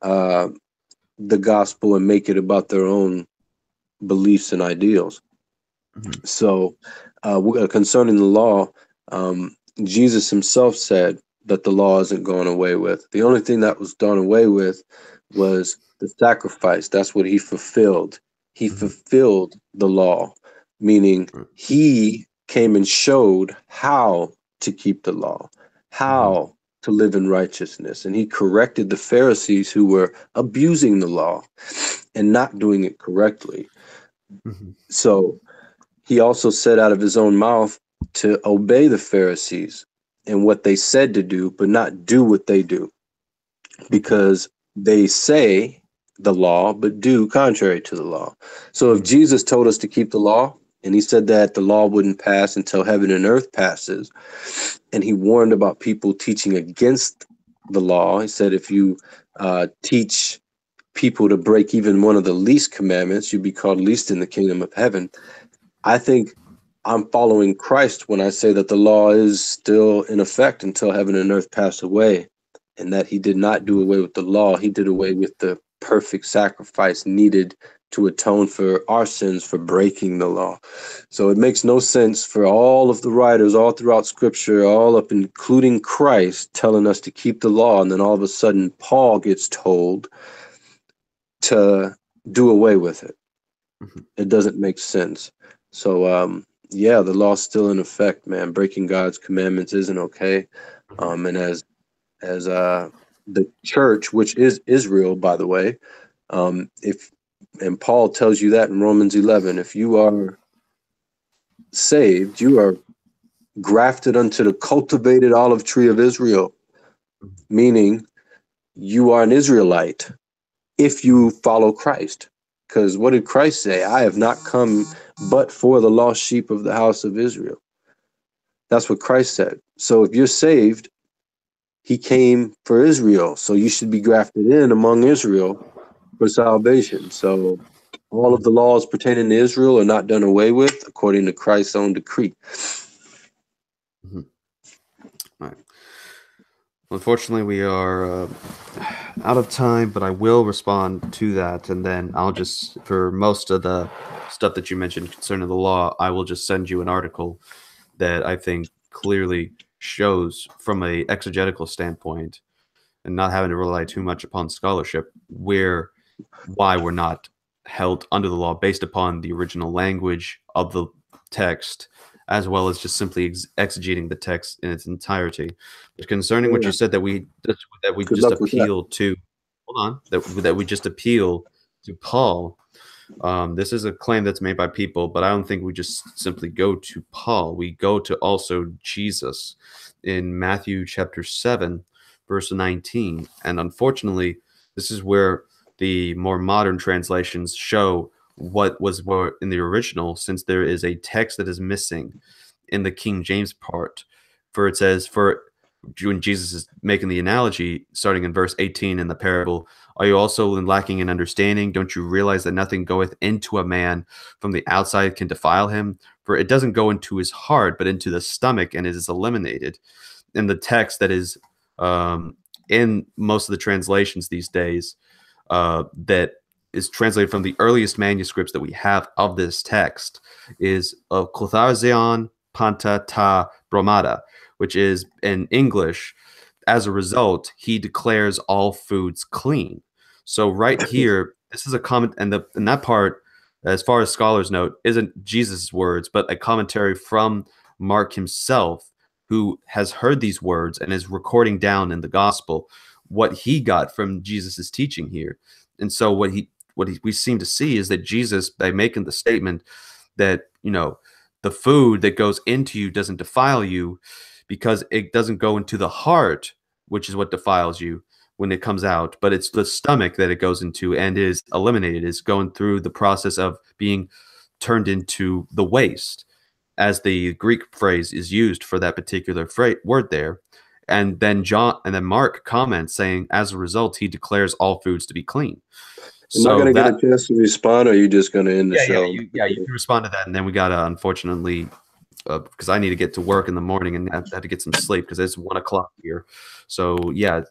the gospel and make it about their own beliefs and ideals. So concerning the law, Jesus himself said that the law isn't going away with. The only thing that was done away with was the sacrifice. That's what he fulfilled. He fulfilled the law, meaning he came and showed how to keep the law, how to live in righteousness. And he corrected the Pharisees who were abusing the law and not doing it correctly. So he also said out of his own mouth to obey the Pharisees and what they said to do, but not do what they do, because they say the law, but do contrary to the law. So if Jesus told us to keep the law, and he said that the law wouldn't pass until heaven and earth passes, and he warned about people teaching against the law. He said, if you teach people to break even one of the least commandments, you'd be called least in the kingdom of heaven. I think I'm following Christ when I say that the law is still in effect until heaven and earth pass away, and that he did not do away with the law. He did away with the perfect sacrifice needed to atone for our sins for breaking the law. So it makes no sense for all of the writers all throughout scripture, all up including Christ, telling us to keep the law, and then all of a sudden Paul gets told to do away with it. It doesn't make sense. So yeah, the law's still in effect, man. Breaking God's commandments isn't okay. And as the church, which is Israel, by the way, and Paul tells you that in Romans 11, if you are saved, you are grafted unto the cultivated olive tree of Israel, meaning you are an Israelite if you follow Christ. Because what did Christ say? I have not come but for the lost sheep of the house of Israel. That's what Christ said. So if you're saved, he came for Israel. So you should be grafted in among Israel for salvation. So all of the laws pertaining to Israel are not done away with according to Christ's own decree. Mm-hmm. All right. Unfortunately, we are out of time, but I will respond to that, and then I'll just, for most of the stuff that you mentioned concerning the law, I will just send you an article that I think clearly shows from a exegetical standpoint, and not having to rely too much upon scholarship, why we're not held under the law based upon the original language of the text, as well as just simply exegeting the text in its entirety. But concerning what you said, that we Good just luck with that. appeal to, hold on, that we just appeal to Paul. This is a claim that's made by people, but I don't think we just simply go to Paul. We go to also Jesus in Matthew chapter 7, verse 19. And unfortunately, this is where the more modern translations show what was in the original, since there is a text that is missing in the King James part. For it says, for when Jesus is making the analogy, starting in verse 18 in the parable, are you also lacking in understanding? Don't you realize that nothing goeth into a man from the outside can defile him? For it doesn't go into his heart, but into the stomach, and it is eliminated. In the text that is in most of the translations these days, that is translated from the earliest manuscripts that we have of this text, is Kotharzion Panta Ta Bromada, which is in English, as a result, he declares all foods clean. So right here, this is a comment, and that part, as far as scholars note, isn't Jesus' words, but a commentary from Mark himself, who has heard these words and is recording down in the gospel what he got from Jesus' teaching here. And so we seem to see is that Jesus, by making the statement that, the food that goes into you doesn't defile you, because it doesn't go into the heart, which is what defiles you when it comes out, but it's the stomach that it goes into and is eliminated, is going through the process of being turned into the waste, as the Greek phrase is used for that particular word there. And then Mark comments saying, as a result, he declares all foods to be clean. Am I going to get a chance to respond, or are you just going to end the show? You can respond to that, and then we got to, unfortunately, because I need to get to work in the morning and I have to get some sleep because it's 1 o'clock here. So yeah,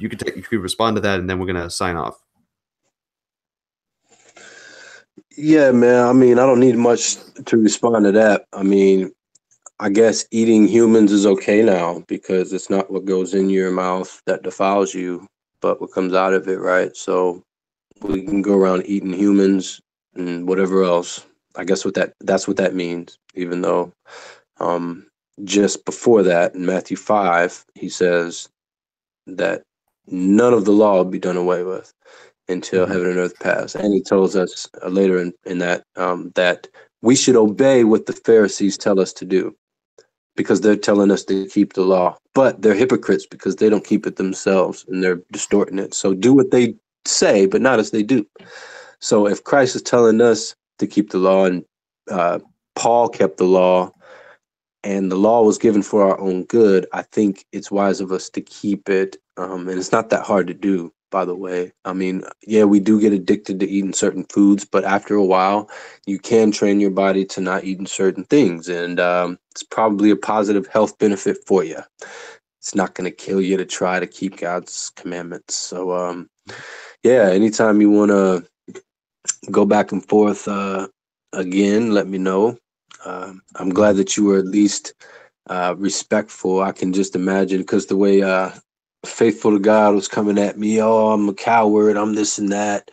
you could respond to that, and then we're gonna sign off. Yeah, man. I mean, I don't need much to respond to that. I mean, I guess eating humans is okay now because it's not what goes in your mouth that defiles you, but what comes out of it, right? So we can go around eating humans and whatever else. I guess that's what that means, even though just before that in Matthew 5, he says that none of the law will be done away with until heaven and earth pass. And he tells us later in that that we should obey what the Pharisees tell us to do, because they're telling us to keep the law. But they're hypocrites because they don't keep it themselves and they're distorting it. So do what they say, but not as they do. So if Christ is telling us to keep the law, and Paul kept the law, and the law was given for our own good, I think it's wise of us to keep it. And it's not that hard to do, by the way. I mean, yeah, we do get addicted to eating certain foods, but after a while, you can train your body to not eating certain things. And it's probably a positive health benefit for you. It's not going to kill you to try to keep God's commandments. So, yeah, anytime you want to go back and forth again, let me know. I'm glad that you were at least respectful. I can just imagine, because the way Faithful to God was coming at me, oh, I'm a coward, I'm this and that.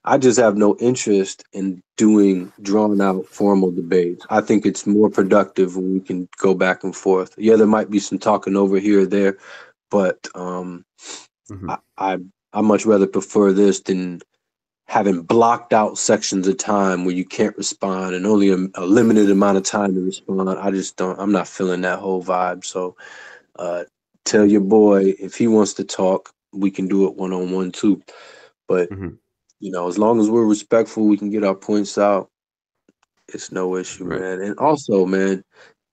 I just have no interest in doing drawn out formal debates. I think it's more productive when we can go back and forth. Yeah, there might be some talking over here or there, but I much rather prefer this than having blocked out sections of time where you can't respond and only a limited amount of time to respond. I'm not feeling that whole vibe. So tell your boy if he wants to talk, we can do it one-on-one too. But as long as we're respectful, we can get our points out. It's no issue, man. And also, man,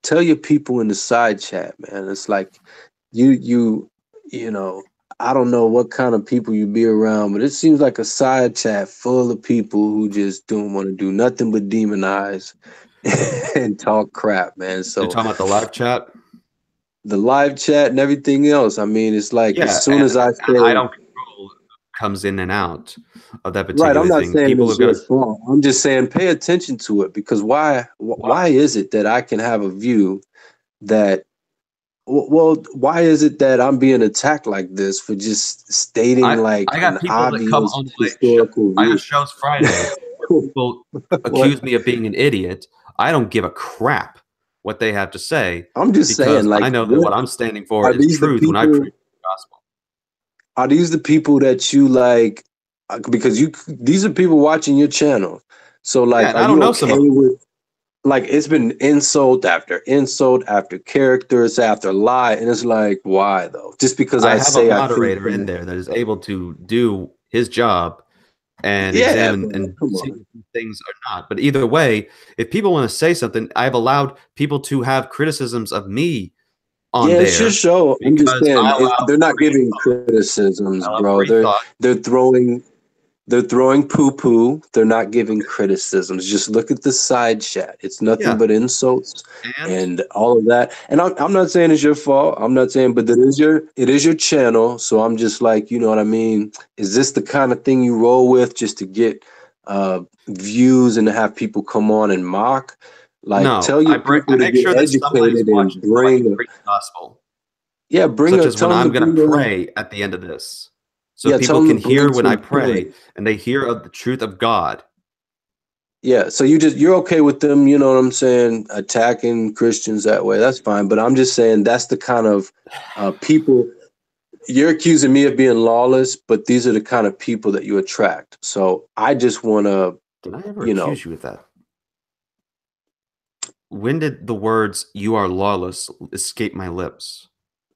tell your people in the side chat, man. It's like you know, I don't know what kind of people you be around, but it seems like a side chat full of people who just don't want to do nothing but demonize and talk crap, man. So you're talking about the live chat? The live chat and everything else. I mean, it's like as soon as I say I don't control comes in and out of that particular right, I'm not thing. saying People it's your fault. I'm just saying pay attention to it, because why is it that I can have a view that why is it that I'm being attacked like this for just stating I got an people obvious that come on historical I view? have shows Friday. People accuse me of being an idiot. I don't give a crap what they have to say. I'm just saying, like, I know that what I'm standing for are is these the truth when I people? preach the gospel. Are these the people that you like? Because these are people watching your channel. So, like, are I don't you know some of okay them. with? Like, it's been insult after insult after characters after lie, and it's like, why though? Just because I have say a I think moderator in there that is able to do his job and yeah, examine man, and come see on. if things are not. But either way, if people want to say something, I've allowed people to have criticisms of me on Yeah, it's your there show. I'm just because saying I allow they're not free giving thought. criticisms, I allow bro. free thought. They're throwing poo-poo. They're not giving criticisms. Just look at the side chat. It's nothing but insults and all of that. And I'm not saying it's your fault. I'm not saying, but it is your channel. So I'm just like, you know what I mean? Is this the kind of thing you roll with just to get views and to have people come on and mock? Like, No, tell your I people to make get sure that somebody's educated and watching so I can bring preach the gospel. tell When them I'm to going bring to pray at the end of this. So tell people them can to bring hear when I some pray points. and they hear of the truth of God. Yeah, so you're okay with them, you know what I'm saying, attacking Christians that way. That's fine, but I'm just saying that's the kind of people you're accusing me of being lawless, but these are the kind of people that you attract. So I just want to, Did I ever accuse you of that? When did the words "you are lawless" escape my lips?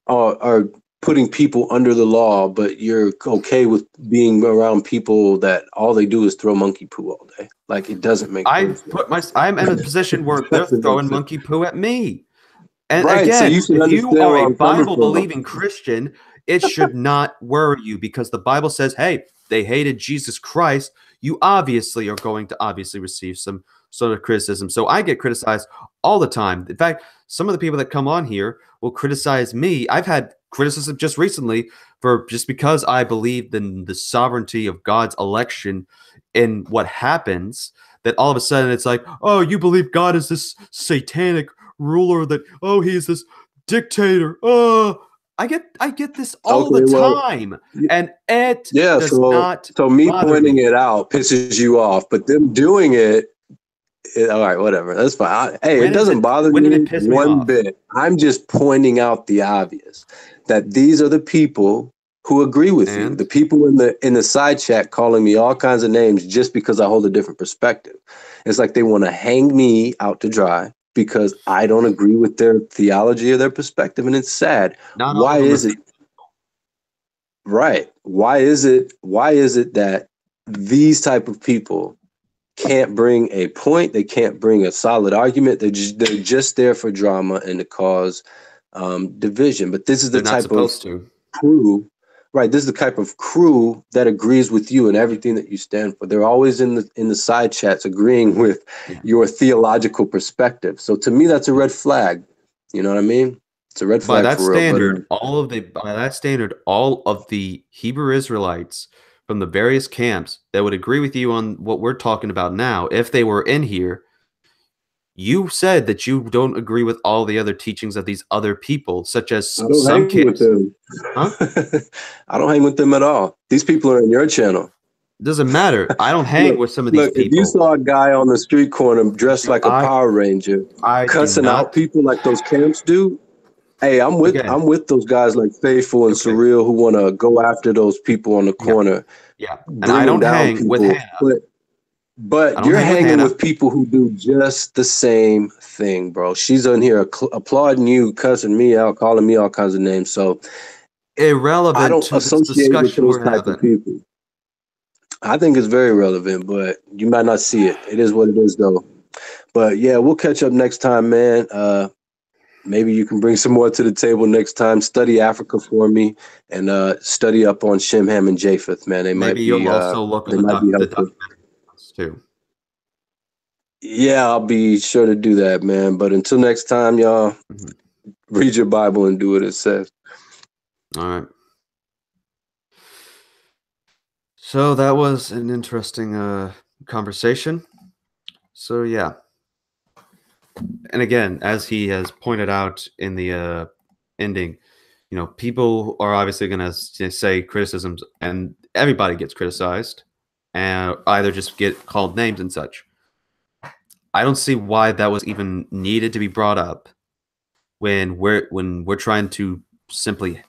are putting people under the law, but you're okay with being around people that all they do is throw monkey poo all day. Like, it doesn't make sense. I'm in a position where they're throwing monkey poo at me. And Right, so you again, should if you understand are where a I'm coming Bible from. believing Christian, it should not worry you because the Bible says, hey, they hated Jesus Christ. You obviously are going to receive some sort of criticism. So I get criticized all the time. In fact, some of the people that come on here will criticize me. I've had criticism just recently for just because I believe in the sovereignty of God's election and what happens, that all of a sudden it's like, oh, you believe God is this satanic ruler that he's this dictator. I get this all the time, and it does not. So me pointing me. it out pisses you off, but them doing it, all right, whatever. That's fine. It doesn't bother me one bit. I'm just pointing out the obvious, that these are the people who agree with you. The people in the side chat calling me all kinds of names just because I hold a different perspective. It's like they want to hang me out to dry because I don't agree with their theology or their perspective, and it's sad. Why is it? Right. Why is it that these type of people can't bring a point? They can't bring a solid argument. They're just there for drama and to cause division. But this is the type of crew, right? This is the type of crew that agrees with you and everything that you stand for. They're always in the side chats agreeing with your theological perspective. So to me, that's a red flag. You know what I mean? It's a red flag for real. By that standard, all of the Hebrew Israelites from the various camps that would agree with you on what we're talking about now, if they were in here, you said that you don't agree with all the other teachings of these other people, such as some camps. Huh? I don't hang with them at all. These people are in your channel. Doesn't matter. I don't hang with some of these people. If you saw a guy on the street corner dressed like a Power Ranger, cussing out people like those camps do, Hey, Again, I'm with those guys like Faithful and okay, Surreal who want to go after those people on the yeah, corner, yeah. And I bringing don't down hang with people, Hannah. I but don't you're hang with hanging Hannah. with people who do just the same thing, bro. She's on here applauding you, cussing me out, calling me all kinds of names. So I Irrelevant don't to this associate with discussion those we're type of having. people. I think it's very relevant, but you might not see it. It is what it is, though. But yeah, we'll catch up next time, man. Maybe you can bring some more to the table next time. Study Africa for me, and study up on Shem, Ham, and Japheth. Man, Maybe you'll also look at they might be the helpful. documentaries too. Yeah, I'll be sure to do that, man. But until next time, y'all, Mhm. read your Bible and do what it says. All right. So that was an interesting conversation. So yeah, and again, as he has pointed out in the ending, people are obviously going to say criticisms, and everybody gets criticized, and either just get called names and such. I don't see why that was even needed to be brought up when we're trying to simply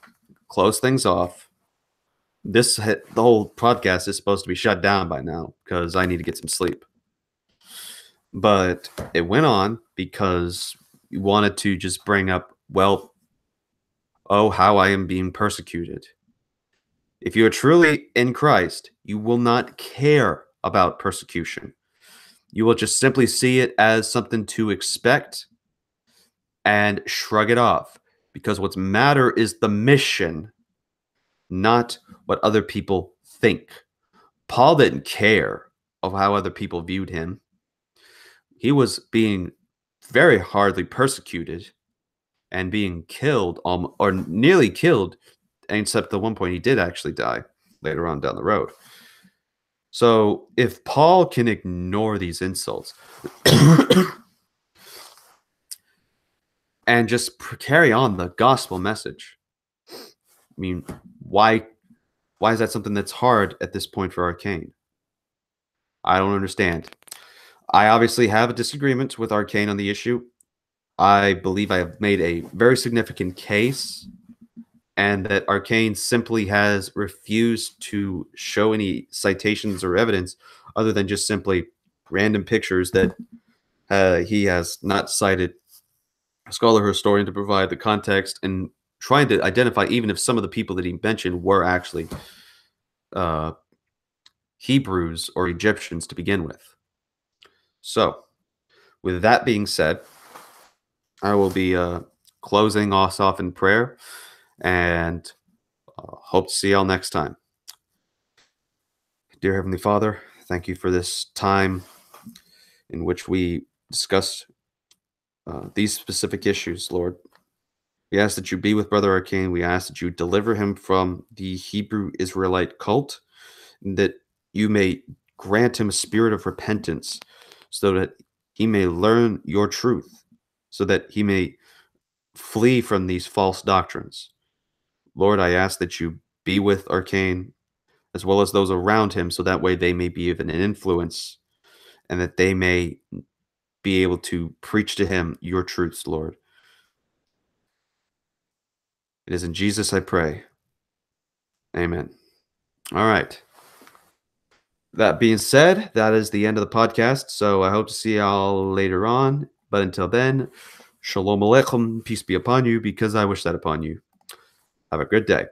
close things off. The whole podcast is supposed to be shut down by now because I need to get some sleep. But it went on because you wanted to just bring up, well, oh, how I am being persecuted. If you are truly in Christ, you will not care about persecution. You will just simply see it as something to expect and shrug it off because what's matter is the mission, not what other people think. Paul didn't care of how other people viewed him. He was being very hardly persecuted and being killed, or nearly killed, except at one point he did actually die later on down the road. So if Paul can ignore these insults and just carry on the gospel message, I mean, why is that something that's hard at this point for Arcane? I don't understand. I obviously have a disagreement with Arcane on the issue. I believe I have made a very significant case, and that Arcane simply has refused to show any citations or evidence other than just simply random pictures that he has not cited a scholar or historian to provide the context and trying to identify even if some of the people that he mentioned were actually uh, Hebrews or Egyptians to begin with. So, with that being said, I will be closing us off in prayer and hope to see y'all next time. Dear Heavenly Father, thank you for this time in which we discuss these specific issues, Lord. We ask that you be with Brother Arcane. We ask that you deliver him from the Hebrew Israelite cult, and that you may grant him a spirit of repentance so that he may learn your truth, so that he may flee from these false doctrines. Lord, I ask that you be with Arcane as well as those around him, so that way they may be of an influence and that they may be able to preach to him your truths, Lord. It is in Jesus I pray. Amen. All right. That being said, that is the end of the podcast. So I hope to see y'all later on. But until then, shalom aleichem, peace be upon you, because I wish that upon you. Have a good day.